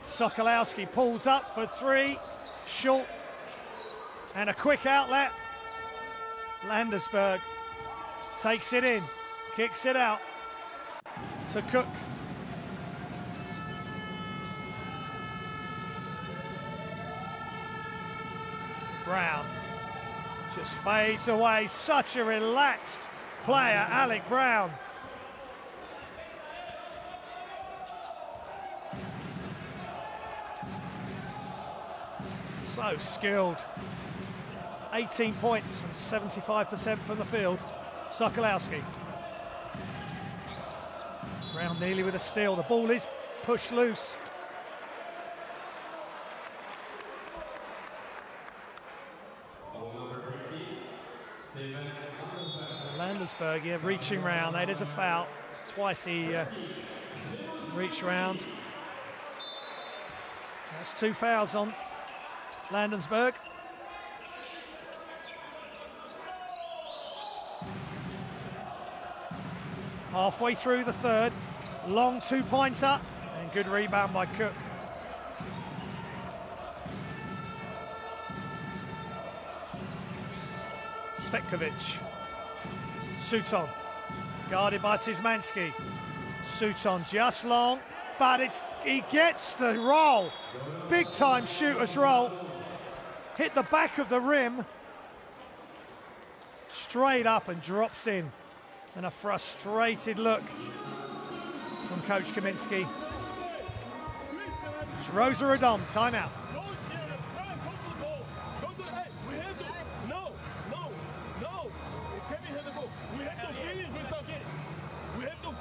Sokolowski pulls up for three. Short. And a quick outlet. Landensberg takes it in. Kicks it out. So Cook. Brown just fades away. Such a relaxed player, Alec Brown. So skilled. 18 points and 75% from the field. Sokolowski. Brown nearly with a steal. The ball is pushed loose. Landensberg, yeah, reaching round. That is a foul. Twice he reached round. That's two fouls on Landensberg. Halfway through the third. Long 2-pointer and good rebound by Cook. Svetkovic. Suton. Guarded by Szymanski. Suton just long, but he gets the roll. Big time shooter's roll. Hit the back of the rim. Straight up and drops in. And a frustrated look from Coach Kaminsky. It's Rosa Radom, timeout.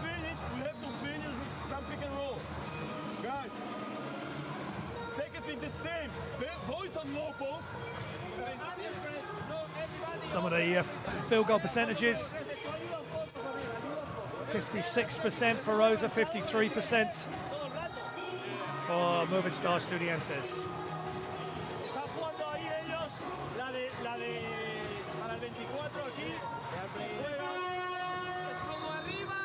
we have to finish with some pick and roll. Guys, second thing the same. Boys on low post. Some of the field goal percentages. 56% for Rosa, 53% for Movistar Estudiantes. Están jugando ahí ellos, la de para el 24 aquí. Es como arriba,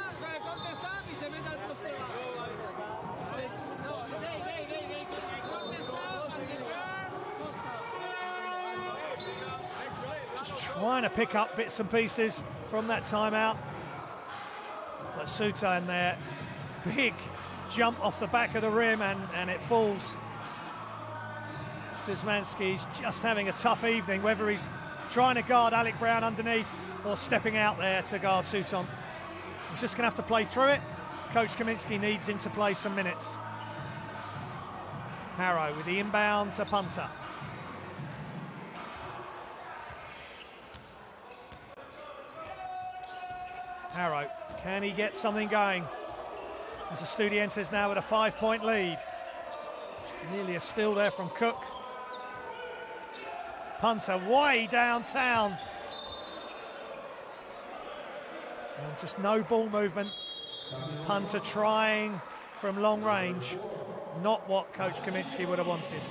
corte Sam y se mete al poste bajo. No, corte Sam, Just trying to pick up bits and pieces from that timeout. But Suta in there, big jump off the back of the rim and it falls. Szymanski's just having a tough evening, whether he's trying to guard Alec Brown underneath or stepping out there to guard Suton. He's just going to have to play through it. Coach Kaminsky needs him to play some minutes. Harrow with the inbound to punter. Harrow, can he get something going? As the Estudiantes now with a 5-point lead. Nearly a steal there from Cook. Punter way downtown. And just no ball movement. Punter trying from long range. Not what Coach Kaminsky would have wanted.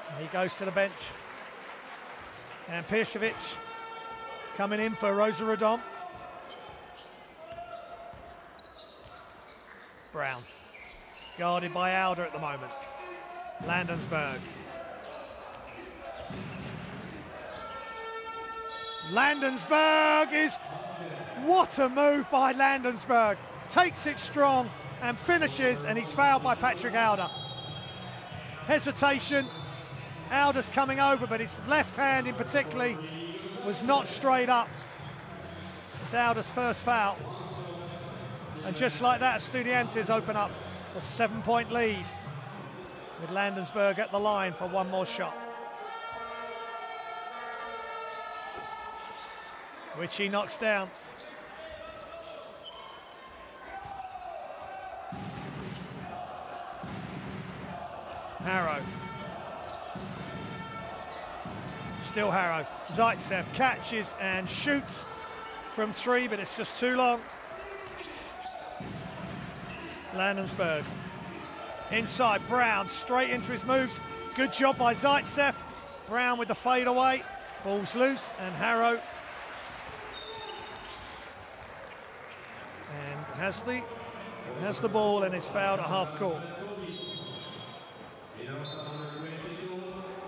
And he goes to the bench. And Pircevic coming in for Rosa Radom. Brown, guarded by Alder at the moment. Landensberg. Landensberg is, what a move by Landensberg. Takes it strong and finishes, and he's fouled by Patrick Alder. Hesitation, Alder's coming over, but his left hand in particular was not straight up. It's Alder's first foul. And just like that, Estudiantes open up a 7-point lead with Landensberg at the line for one more shot, which he knocks down. Harrow. Still Harrow. Zaitsev catches and shoots from three, but it's just too long. Landensberg. Inside, Brown straight into his moves. Good job by Zaitsev. Brown with the fade away. Ball's loose, and Harrow and has the ball and is fouled at half court.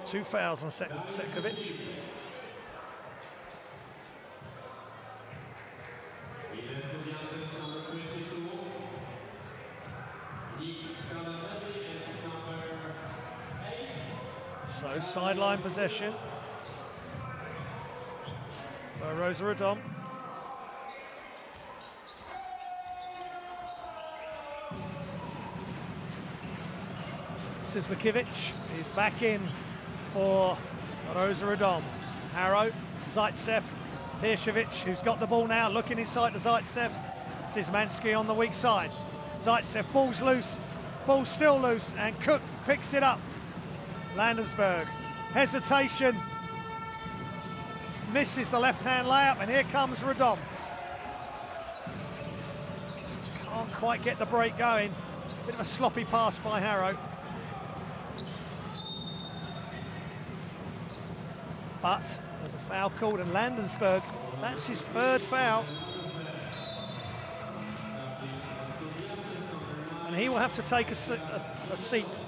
2 fouls on Setkovic. So sideline possession for Rosa Radom. Szymanskiewicz is back in for Rosa Radom. Harrow, Zaitsev, Pircevic, who's got the ball now, looking inside to Zaitsev. Szymanski on the weak side. Zaitsev, ball's loose, ball's still loose, and Cook picks it up. Landensberg, hesitation, misses the left-hand layup, and here comes Radom. Just can't quite get the break going. Bit of a sloppy pass by Harrow. But there's a foul called, and Landensberg, that's his third foul. And he will have to take a seat.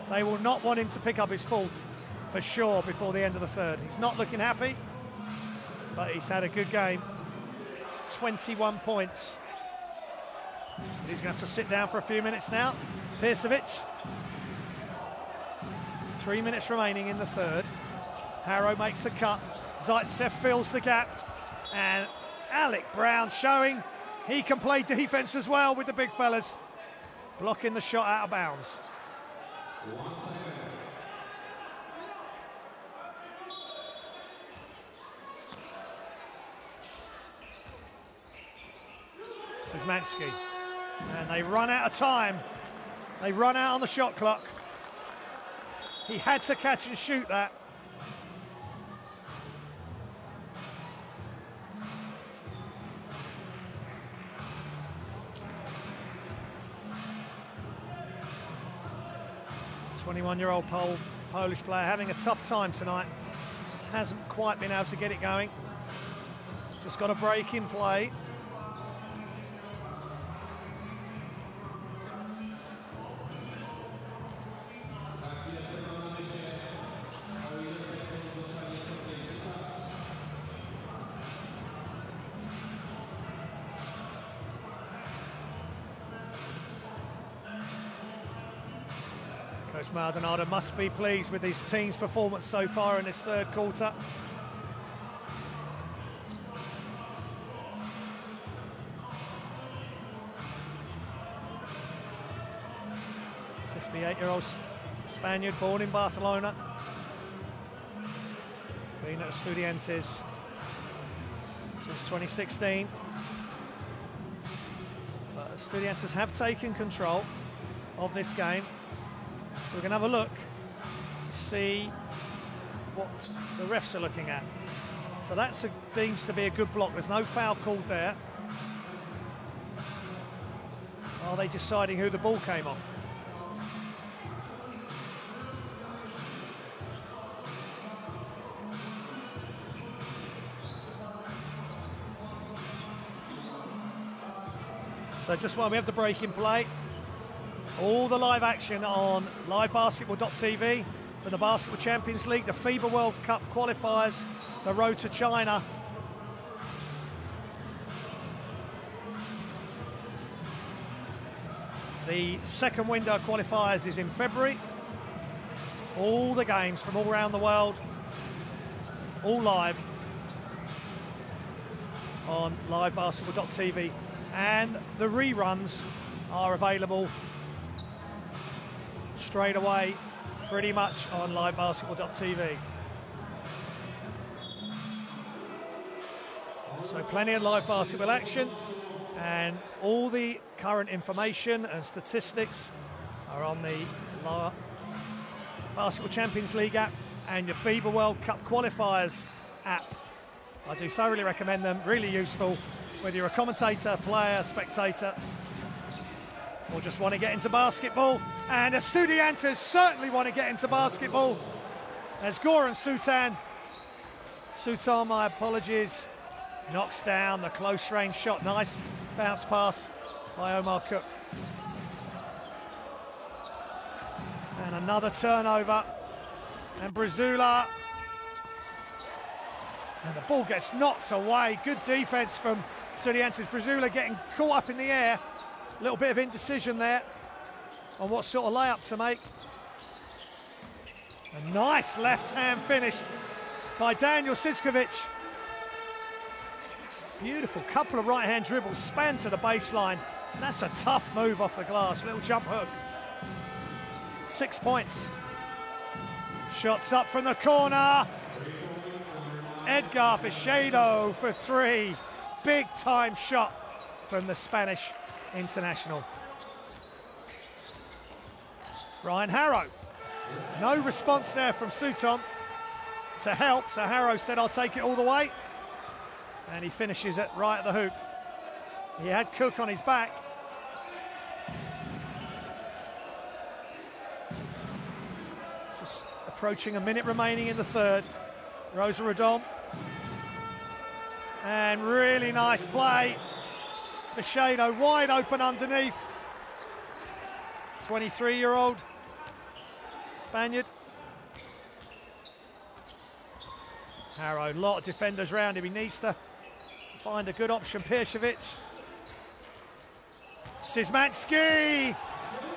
They will not want him to pick up his fourth for sure before the end of the third. He's not looking happy, but he's had a good game. 21 points. But he's going to have to sit down for a few minutes now. Pircevic. 3 minutes remaining in the third. Harrow makes the cut. Zaitsev fills the gap. And Alec Brown showing he can play defense as well with the big fellas. Blocking the shot out of bounds. Szymanski. And they run out of time. They run out on the shot clock. He had to catch and shoot that. The 21-year-old Polish player having a tough time tonight. Just hasn't quite been able to get it going. Just got a break in play. Coach Maldonado must be pleased with his team's performance so far in this third quarter. The 58-year-old Spaniard, born in Barcelona, been at Estudiantes since 2016. But Estudiantes have taken control of this game, so we're going to have a look to see what the refs are looking at. So that seems to be a good block. There's no foul called there. Are they deciding who the ball came off? So just while we have the break in play, all the live action on livebasketball.tv for the Basketball Champions League, the FIBA World Cup qualifiers, the road to China. The second window of qualifiers is in February. All the games from all around the world, all live on livebasketball.tv. And the reruns are available straight away, pretty much on livebasketball.tv. So plenty of live basketball action, and all the current information and statistics are on the Basketball Champions League app and your FIBA World Cup qualifiers app. I do thoroughly recommend them, really useful. Whether you're a commentator, player, spectator, or just want to get into basketball. And Estudiantes certainly want to get into basketball. As Goran Sutan, my apologies, knocks down the close range shot. Nice bounce pass by Omar Cook. And another turnover. And Brazula. And the ball gets knocked away. Good defense from Estudiantes. Brazula getting caught up in the air. A little bit of indecision there on what sort of layup to make. A nice left-hand finish by Daniel Siskovic. Beautiful couple of right-hand dribbles, span to the baseline. That's a tough move off the glass. Little jump hook. 6 points. Shots up from the corner. Edgar Fichedo for three. Big time shot from the Spanish international. Ryan Harrow. No response there from Suton to help, so Harrow said, I'll take it all the way. And he finishes it right at the hoop. He had Cook on his back. Just approaching a minute remaining in the third. Rosa Radom. And really nice play. Fichedo wide open underneath. 23-year-old Spaniard. Harrow, a lot of defenders around him. He needs to find a good option. Piercevic. Szymanski.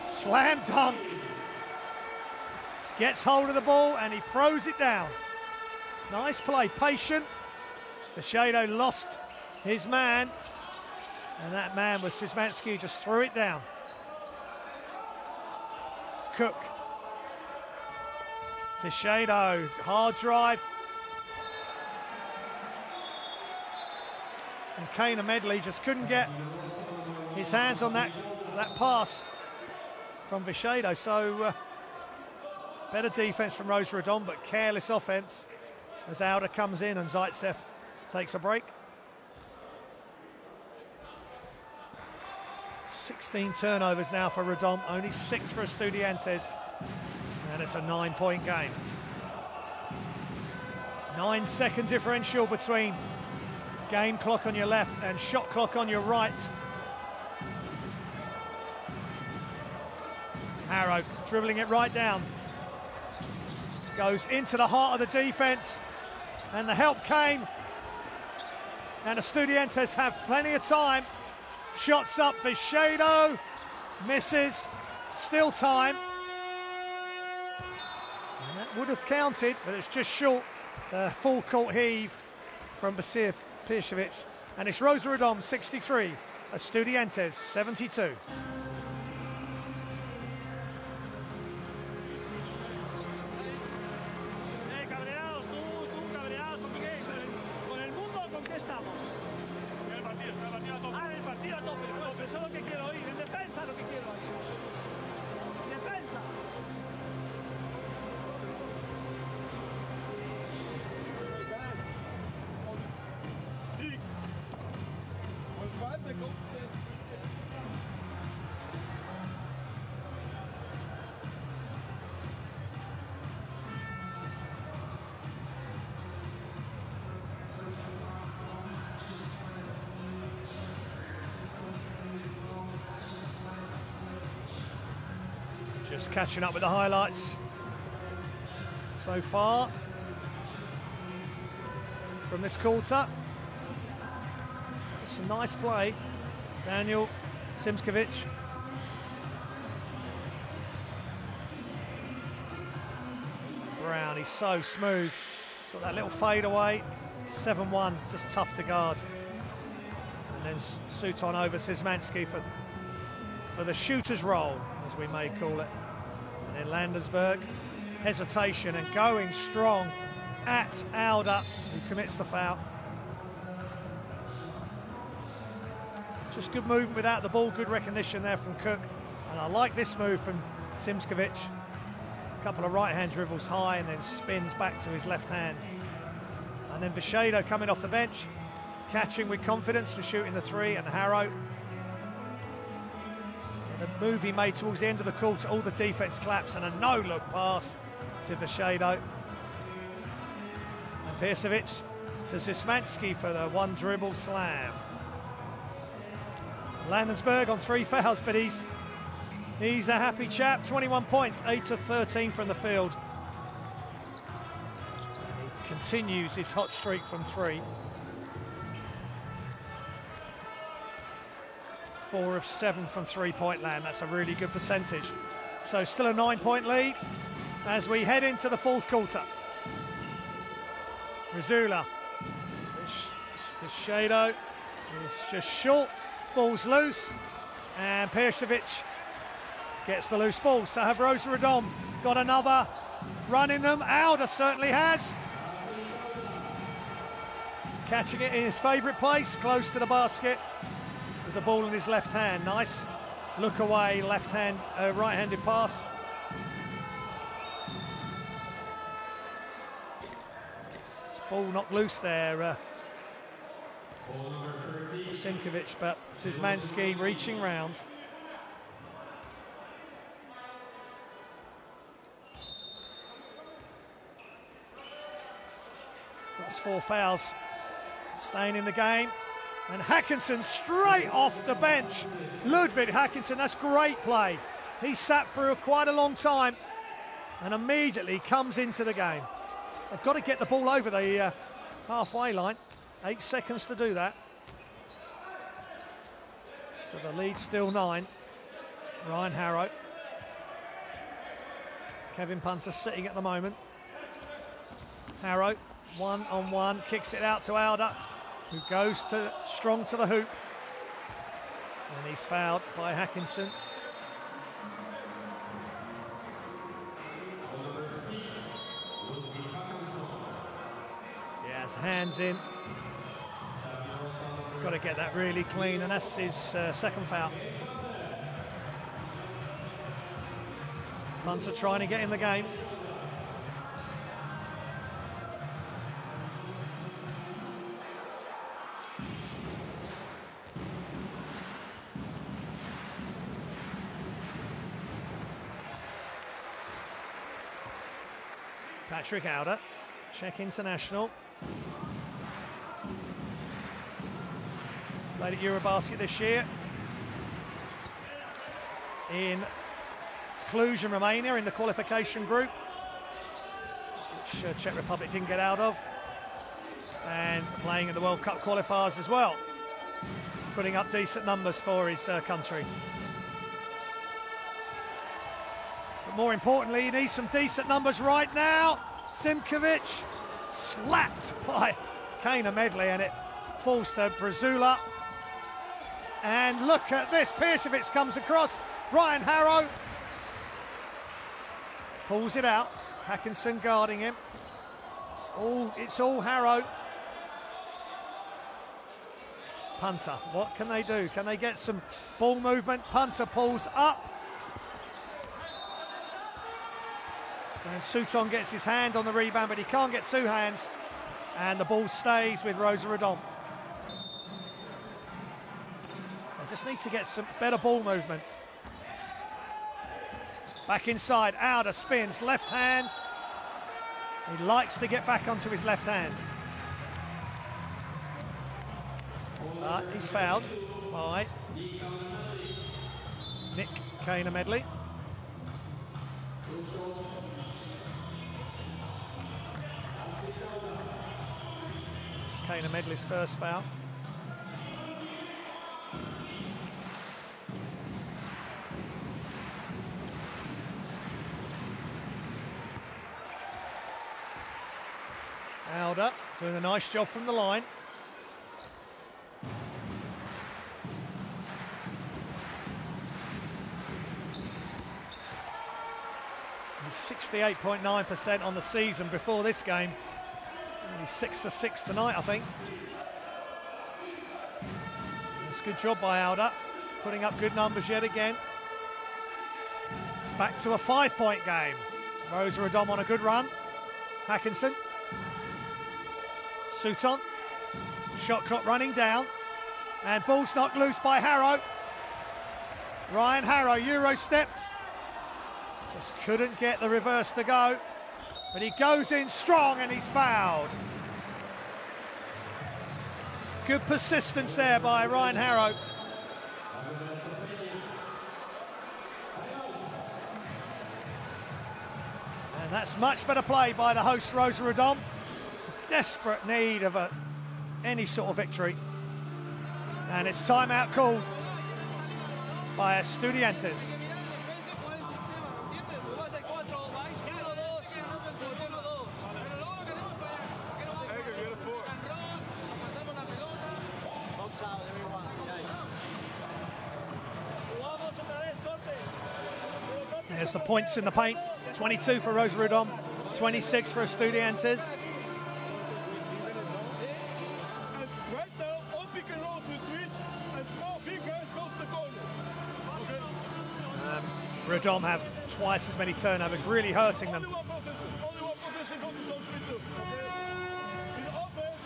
Slam dunk. Gets hold of the ball and he throws it down. Nice play, patient. Fichedo lost his man. And that man was Szymanski, just threw it down. Cook. Fichedo, hard drive. And Kane and Medley just couldn't get his hands on that pass from Vicheda. So better defence from Rosa Radom, but careless offence as Auda comes in and Zaitsev takes a break. 16 turnovers now for Radom, only 6 for Estudiantes, and it's a 9-point game. 9-second differential between game clock on your left and shot clock on your right. Harrow dribbling it right down. Goes into the heart of the defence, and the help came. And Estudiantes have plenty of time. Shots up for Vicheda, misses, still time. And that would have counted, but it's just short. The full court heave from Basir Pircevic. And it's Rosa Radom 63, Estudiantes 72. Eso es lo que quiero oír, en defensa lo que quiero oír. Defensa. Just catching up with the highlights so far from this quarter. Some nice play. Daniel Simskovic. Brown, he's so smooth. He's got that little fade away. 7-1, it's just tough to guard. And then Suton over Szymanski for the shooter's roll, as we may call it. And then Landesberg, hesitation and going strong at Auda, who commits the foul. Just good movement without the ball, good recognition there from Cook. And I like this move from Simskovic. A couple of right-hand dribbles high and then spins back to his left hand. And then Vicheda coming off the bench, catching with confidence and shooting the three, and Harrow. The move he made towards the end of the quarter, all the defence collapse, and a no-look pass to Vicheda. And Pircevic to Szymanski for the one dribble slam. Landesberg on 3 fouls, but he's a happy chap. 21 points, 8 of 13 from the field. And he continues his hot streak from 3. 4 of 7 from three-point land. That's a really good percentage. So still a 9-point lead as we head into the fourth quarter. Rizula. Vicheda is just short. Ball's loose. And Pircevic gets the loose ball. So have Rosa Radom got another run in them? Auda certainly has. Catching it in his favourite place, close to the basket. The ball in his left hand, nice look away, left hand, right-handed pass. Ball knocked loose there, Simkovic, but Szymanski reaching round. That's 4 fouls, staying in the game. And Hackinson straight off the bench. Ludwig Hackinson, that's great play. He sat for quite a long time and immediately comes into the game. They've got to get the ball over the halfway line. 8 seconds to do that. So the lead's still 9. Ryan Harrow. Kevin Punter sitting at the moment. Harrow, 1-on-1, kicks it out to Auda, who goes strong to the hoop. And he's fouled by Hackinson. He has hands in. got to get that really clean, and that's his second foul. Punter trying to get in the game. Patrick Alder, Czech international. Played at Eurobasket this year in Cluj and Romania in the qualification group, which Czech Republic didn't get out of, and playing in the World Cup qualifiers as well, putting up decent numbers for his country. But more importantly, he needs some decent numbers right now. Simkovic slapped by Kana Medley, and it falls to Brazula. And look at this, Piercevic comes across, Ryan Harrow pulls it out, Hackinson guarding him. It's all Harrow. Punter, what can they do? Can they get some ball movement? Punter pulls up. And Souton gets his hand on the rebound, but he can't get two hands. And the ball stays with Rosa Radom. They just need to get some better ball movement. Back inside, Alder spins, left hand. He likes to get back onto his left hand. But he's fouled by Nick Kana Medley. It's Kana Medley's first foul. Alder doing a nice job from the line. He's 68.9% on the season before this game. And he's 6 for 6 tonight, I think. It's a good job by Alder, putting up good numbers yet again. It's back to a 5-point game. Rosa Radom on a good run. Hackinson. Souton, shot clock running down, and ball's knocked loose by Harrow. Ryan Harrow, Euro step, just couldn't get the reverse to go, but he goes in strong and he's fouled. Good persistence there by Ryan Harrow. And that's much better play by the host Rosa Radom. Desperate need of any sort of victory. And it's timeout called by Estudiantes. There's the points in the paint. 22 for Rosa Radom, 26 for Estudiantes. Radom have twice as many turnovers, really hurting them. Only one possession, go to zone 3-2. In the offense.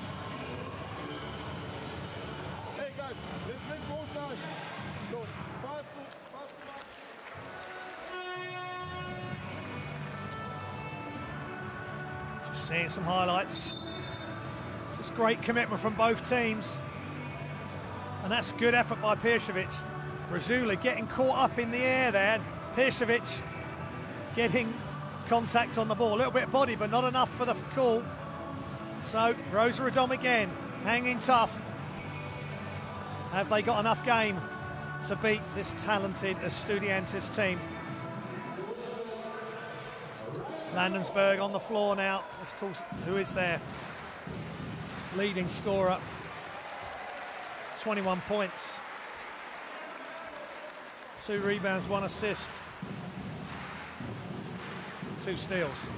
Hey guys, let's make more side. So, pass to Just seeing some highlights. Just great commitment from both teams. And that's good effort by Piercevic. Brazula getting caught up in the air there. Piercevic getting contact on the ball. A little bit of body, but not enough for the call. So, Rosa Radom again, hanging tough. Have they got enough game to beat this talented Estudiantes team? Landensberg on the floor now. Of course, who is their leading scorer? 21 points. 2 rebounds, 1 assist, 2 steals.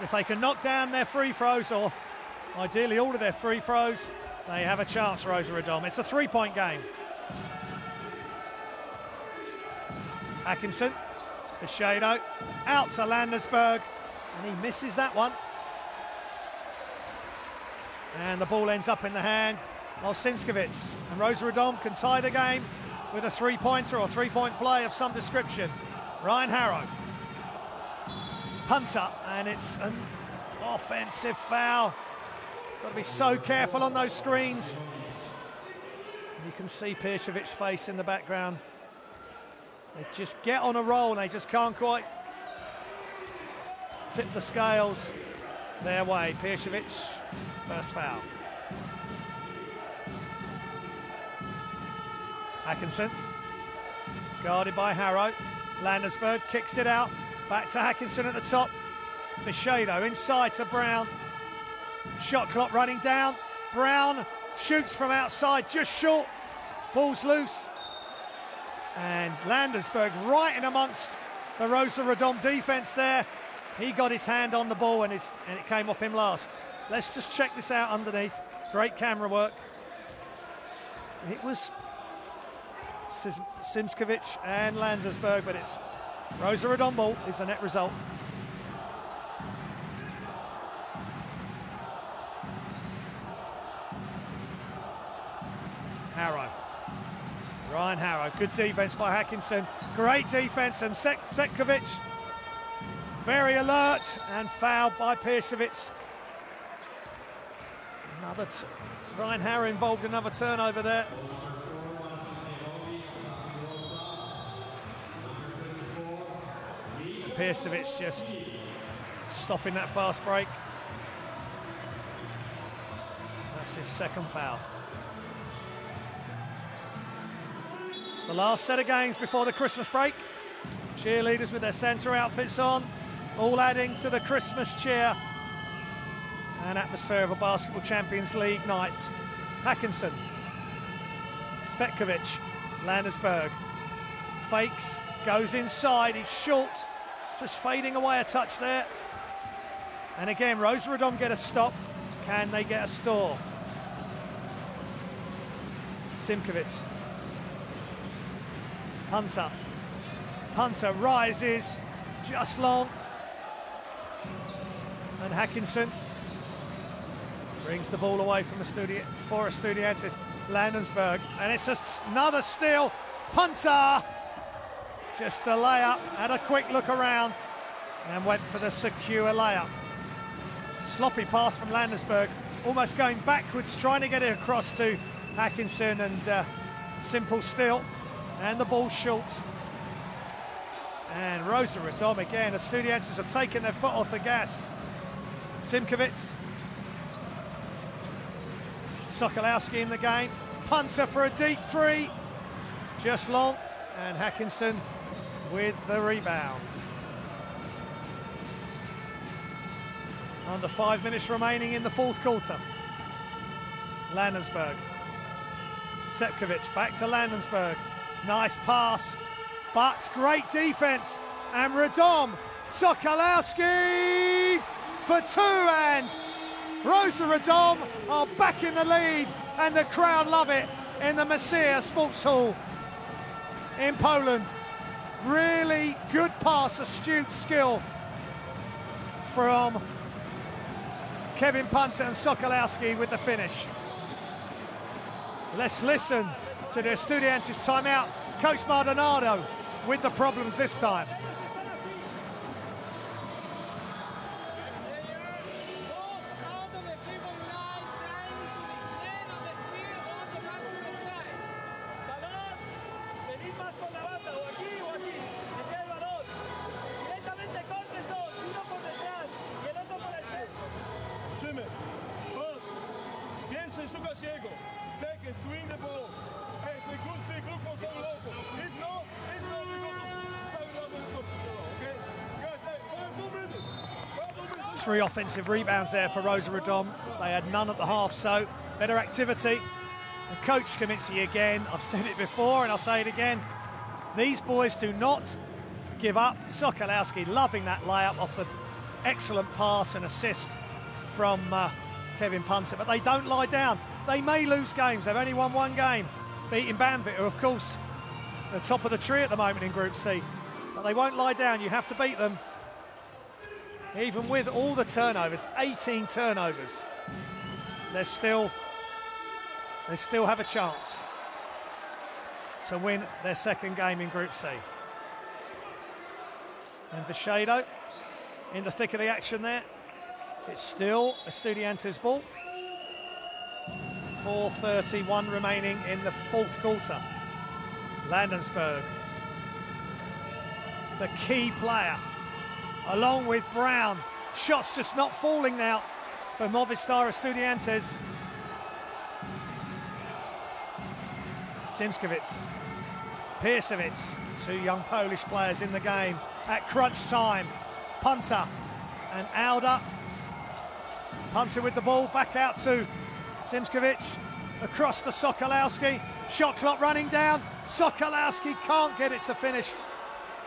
If they can knock down their free throws or ideally all of their free throws, they have a chance, Rosa Radom. It's a 3-point game. Atkinson, Fischado, out to Landersberg, and he misses that one. And the ball ends up in the hand of Sinskevich. And Rosa Radom can tie the game with a 3-pointer or 3-point play of some description. Ryan Harrow. Punter, and it's an offensive foul. Got to be so careful on those screens. You can see Piercevic's face in the background. They just get on a roll and they just can't quite tip the scales their way. Piercevic, first foul. Atkinson, guarded by Harrow. Landersberg kicks it out. Back to Atkinson at the top. Fischado inside to Brown. Shot clock running down. Brown shoots from outside, just short. Ball's loose. And Landersberg right in amongst the Rosa Radom defence there. He got his hand on the ball and it came off him last. Let's just check this out underneath. Great camera work. It was Sinskevich and Landersberg, but it's Rosa Radom ball is the net result. Harrow. Ryan Harrow, good defence by Atkinson. Great defence, and Setkovic very alert, and fouled by Piercevic. Ryan Harrow involved in another turnover there. Piercevic just stopping that fast break. That's his second foul. It's the last set of games before the Christmas break. Cheerleaders with their centre outfits on, all adding to the Christmas cheer and atmosphere of a Basketball Champions League night. Atkinson, Svetkovic, Landersberg, fakes, goes inside, he's short, just fading away a touch there. And again, Rosa Radom get a stop. Can they get a stall? Simkovic. Punter rises, just long. And Atkinson brings the ball away from Estudiantes. Landersberg, and it's another steal. Punter, just a layup, had a quick look around and went for the secure layup. Sloppy pass from Landersberg, almost going backwards, trying to get it across to Atkinson, and simple steal, and the ball short. And Rosa Radom again, Estudiantes have taken their foot off the gas. Simkovic, Sokolowski in the game. Punter for a deep three, just long, and Atkinson with the rebound. Under 5 minutes remaining in the fourth quarter. Landersberg, Sepkovic back to Landersberg. Nice pass, but great defense. And Radom, Sokolowski for two, and Rosa Radom are back in the lead, and the crowd love it in the Messier Sports Hall in Poland. Really good pass, astute skill from Kevin Punter and Sokolowski with the finish. Let's listen to the Estudiantes timeout. Coach Maldonado with the problems this time. Swing the ball. Hey, it's a good big look for some local. If not, we go to okay? Guys, hey, 2 minutes. 3 offensive rebounds there for Rosa Radom. They had none at the half, so better activity. And Coach Kamitsi again, I've said it before and I'll say it again, these boys do not give up. Sokolowski loving that layup off the excellent pass and assist from Kevin Punter, but they don't lie down. They may lose games. They've only won one game, beating Banvit, who, of course, are the top of the tree at the moment in Group C. But they won't lie down. You have to beat them. Even with all the turnovers, 18 turnovers, they still have a chance to win their second game in Group C. And Vicedo in the thick of the action there. It's still Estudiantes ball. 4:31 remaining in the fourth quarter. Landensberg, the key player, along with Brown. Shots just not falling now for Movistar Estudiantes. Simskiewicz, Piersewicz, two young Polish players in the game at crunch time. Punter and Alda. Punter with the ball, back out to Simskiewicz, across to Sokolowski. Shot clock running down. Sokolowski can't get it to finish.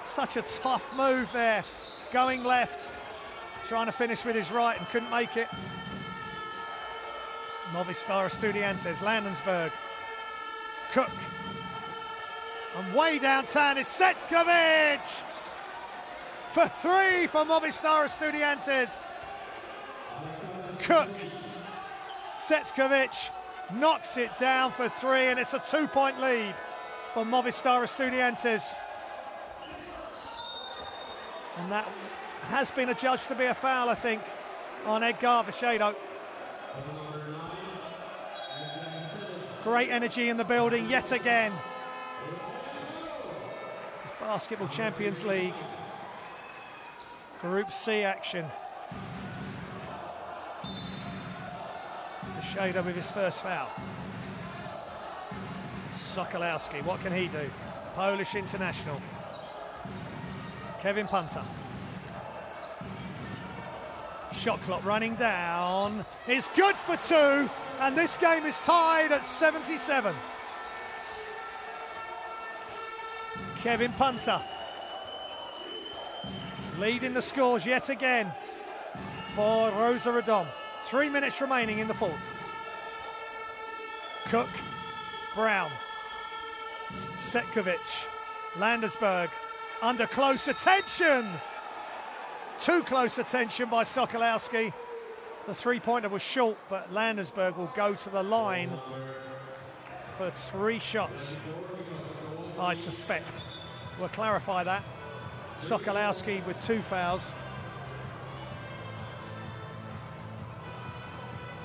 Such a tough move there, going left, trying to finish with his right and couldn't make it. Movistar Estudiantes, Landensberg, Cook, and way downtown is Setkovic for three for Movistar Estudiantes. Cook, Setkovic knocks it down for three, and it's a 2-point lead for Movistar Estudiantes. And that has been adjudged to be a foul, I think, on Edgar Vicedo. Great energy in the building yet again. Basketball Champions League Group C action. Vicedo with his first foul. Sokolowski, what can he do? Polish international. Kevin Punter. Shot clock running down. It's good for two, and this game is tied at 77. Kevin Punter leading the scores yet again for Rosa Radom. 3 minutes remaining in the fourth. Cook, Brown, Setkovic, Landensberg under close attention. Too close attention by Sokolowski. The three-pointer was short, but Landensberg will go to the line for 3 shots, I suspect. We'll clarify that. Sokolowski with 2 fouls.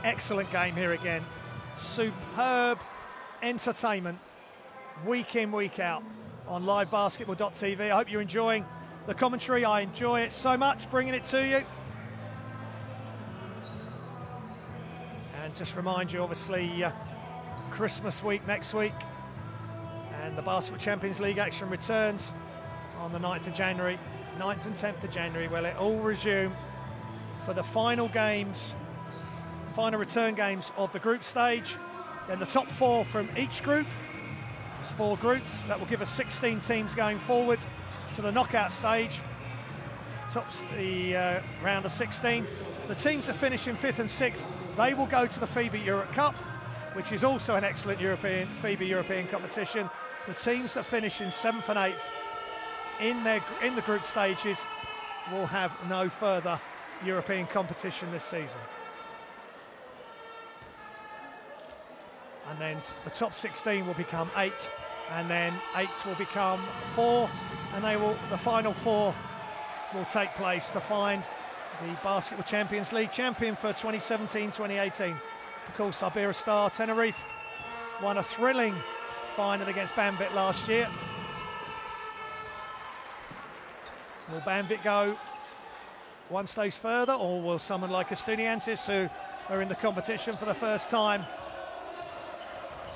Excellent game here again. Superb entertainment, week in, week out on livebasketball.tv. I hope you're enjoying the commentary. I enjoy it so much, bringing it to you. And just remind you, obviously, Christmas week next week, and the Basketball Champions League action returns on the 9th of January, 9th and 10th of January. Well, it all resume for the final games, final return games of the group stage. Then the top 4 from each group. There's 4 groups. That will give us 16 teams going forward to the knockout stage. Tops the round of 16. The teams that finish in 5th and 6th, they will go to the FIBA Europe Cup, which is also an excellent FIBA European competition. The teams that finish in 7th and 8th in the group stages will have no further European competition this season. And then the top 16 will become 8, and then 8 will become 4, and the final 4 will take place to find the Basketball Champions League champion for 2017-2018. Of course, Iberostar Tenerife won a thrilling final against Banvit last year. Will Banvit go one stage further, or will someone like Estudiantes, who are in the competition for the first time,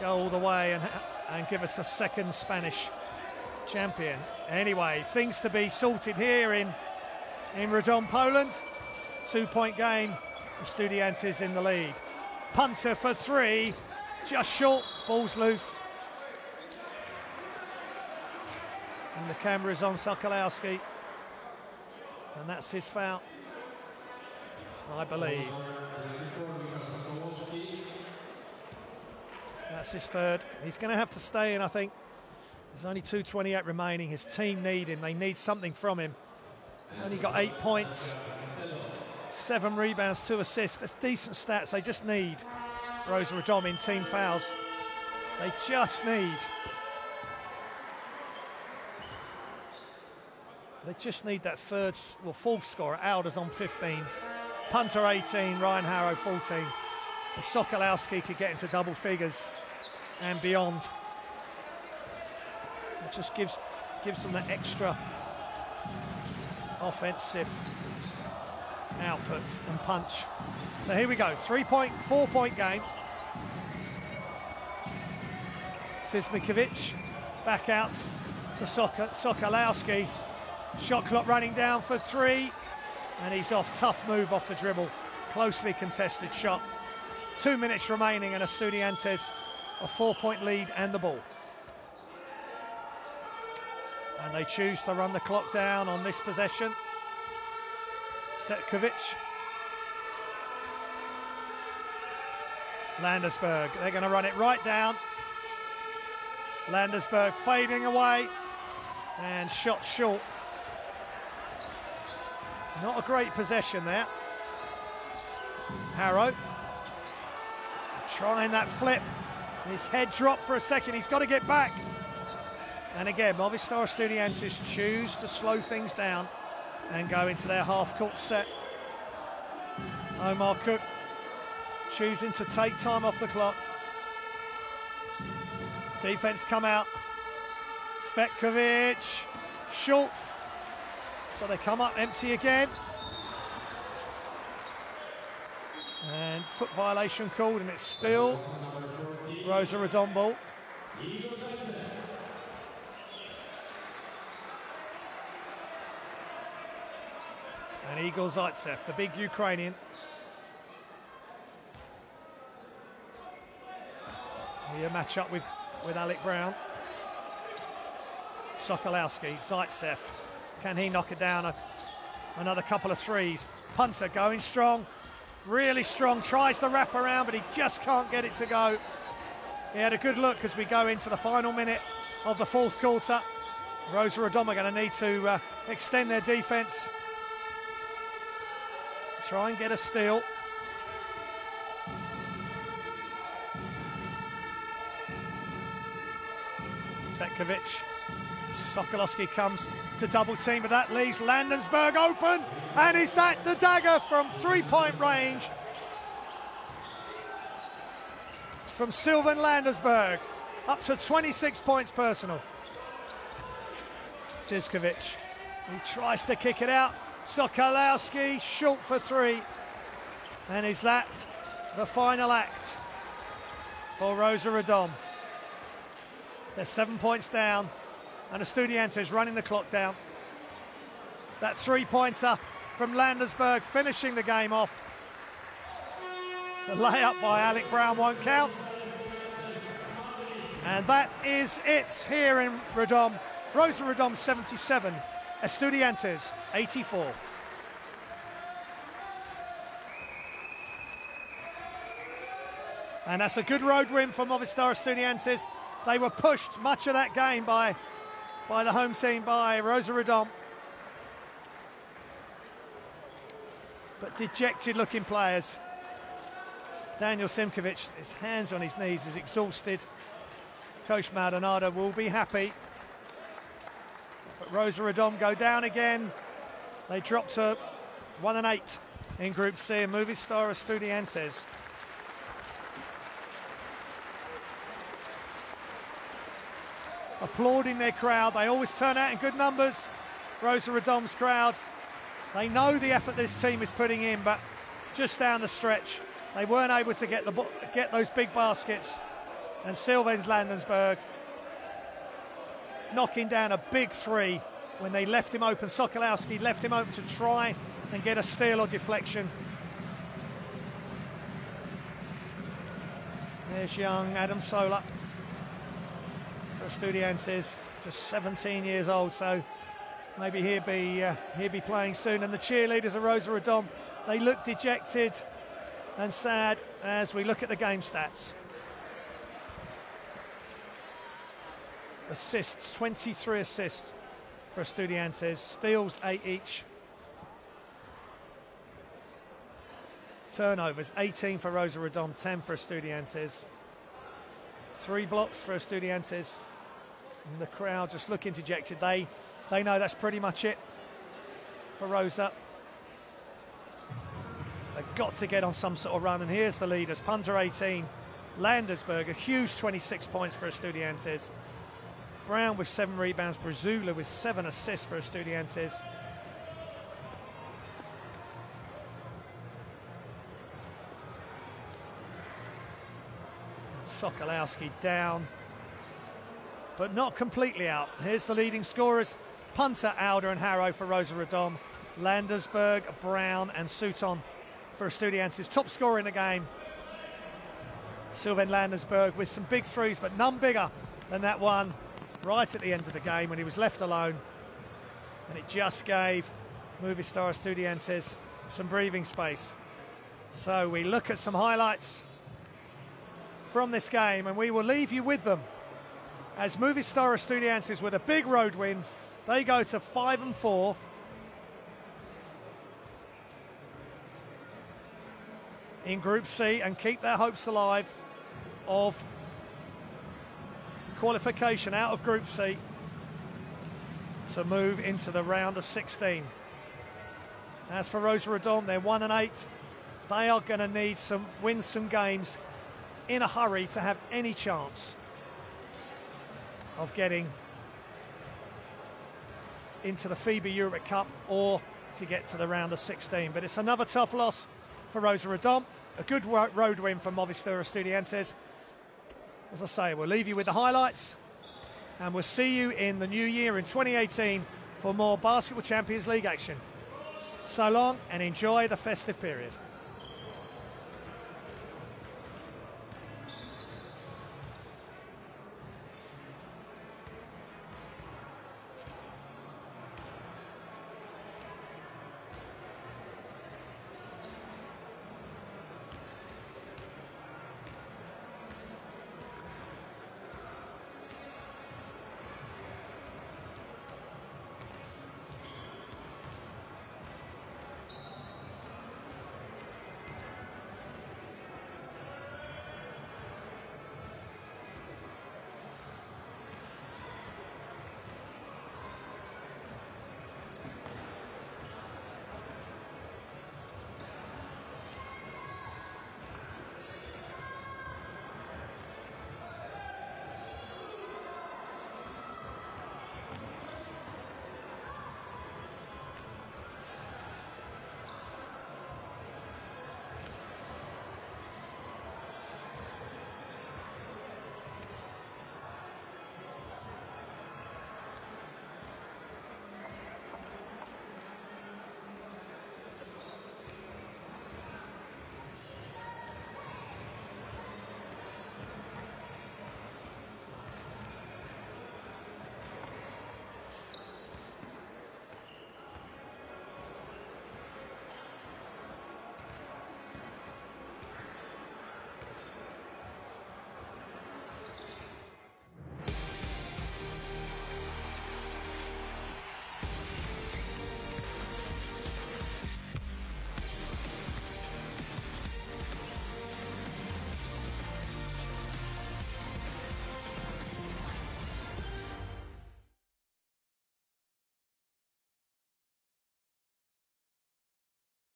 go all the way and give us a second Spanish champion? Anyway, things to be sorted here in Radom, Poland. 2-point game, Estudiantes in the lead. Punter for 3, just short, ball's loose. And the camera is on Sokolowski, and that's his foul, I believe. That's his third. He's going to have to stay in, I think. There's only 2:28 remaining. His team need him. They need something from him. He's only got 8 points, 7 rebounds, 2 assists. That's decent stats. They just need Rosa Radom in team fouls. They just need. They just need that fourth scorer. Alder's on 15. Punter 18, Ryan Harrow 14. If Sokolowski could get into double figures and beyond, it just gives them that extra offensive output and punch. So here we go, 4-point game. Sismikovic back out to Sokolowski. Shot clock running down for 3, and he's off. Tough move off the dribble. Closely contested shot. 2 minutes remaining, and Estudiantes a 4-point lead and the ball. And they choose to run the clock down on this possession. Setkovic. Landersberg. They're going to run it right down. Landersberg fading away, and shot short. Not a great possession there. Harrow trying that flip. His head dropped for a second. He's got to get back. And again, Movistar Estudiantes choose to slow things down and go into their half-court set. Omar Cook choosing to take time off the clock. Defense come out. Svetkovic, short. So they come up empty again. And foot violation called, and it's still Rosa Radom ball. And Igor Zaitsev, the big Ukrainian. Here match up with Alec Brown. Sokolowski, Zaitsev. Can he knock it down? Another couple of threes. Punter going strong, really strong. Tries the wrap around, but he just can't get it to go. He had a good look as we go into the final minute of the fourth quarter. Rosa Radom are going to need to extend their defence. Try and get a steal. Svetkovic. Sokolowski comes to double team, but that leaves Landersberg open. And is that the dagger from 3-point range from Sylvan Landersberg? Up to 26 points personal. Sismikovic, he tries to kick it out. Sokolowski short for 3. And is that the final act for Rosa Radom? They're 7 points down, and Estudiantes running the clock down. That 3-pointer from Landersberg finishing the game off. The layup by Alec Brown won't count. And that is it here in Radom. Rosa Radom 77, Estudiantes 84. And that's a good road win for Movistar Estudiantes. They were pushed much of that game by the home team, by Rosa Radom. But dejected looking players. Daniel Simkovic, his hands on his knees, is exhausted. Coach Maldonado will be happy. But Rosa Radom go down again. They drop to 1-8 in Group C, and Movistar Estudiantes applauding their crowd. They always turn out in good numbers, Rosa Radom's crowd. They know the effort this team is putting in, but just down the stretch, they weren't able to get those big baskets. And Sylvan Landersberg knocking down a big 3 when they left him open. Sokolowski left him open to try and get a steal or deflection. There's young Adam Sola for Estudiantes, just 17 years old, so maybe he'll be playing soon. And the cheerleaders of Rosa Radom, they look dejected and sad as we look at the game stats. assists, 23 assists for Estudiantes, steals 8 each. Turnovers, 18 for Rosa Radom, 10 for Estudiantes. 3 blocks for Estudiantes. And the crowd just looking dejected. They know that's pretty much it for Rosa. They've got to get on some sort of run, and here's the leaders. Punter 18, Landersberg, a huge 26 points for Estudiantes. Brown with 7 rebounds, Brazula with 7 assists for Estudiantes. Sokolowski down, but not completely out. Here's the leading scorers. Punter, Alder and Harrow for Rosa Radom. Landersberg, Brown and Sutton for Estudiantes. Top scorer in the game, Sylvain Landersberg, with some big threes, but none bigger than that one right at the end of the game when he was left alone. And it just gave Movistar Estudiantes some breathing space. So we look at some highlights from this game, and we will leave you with them. As Movistar Estudiantes, with a big road win, they go to 5-4. In Group C and keep their hopes alive of qualification out of Group C to move into the round of 16. As for Rosa Radom, they're 1-8. They are going to need win some games in a hurry to have any chance of getting into the FIBA Europe Cup or to get to the round of 16. But it's another tough loss for Rosa Radom. A good road win for Movistar Estudiantes. As I say, we'll leave you with the highlights, and we'll see you in the new year in 2018 for more Basketball Champions League action. So long, and enjoy the festive period.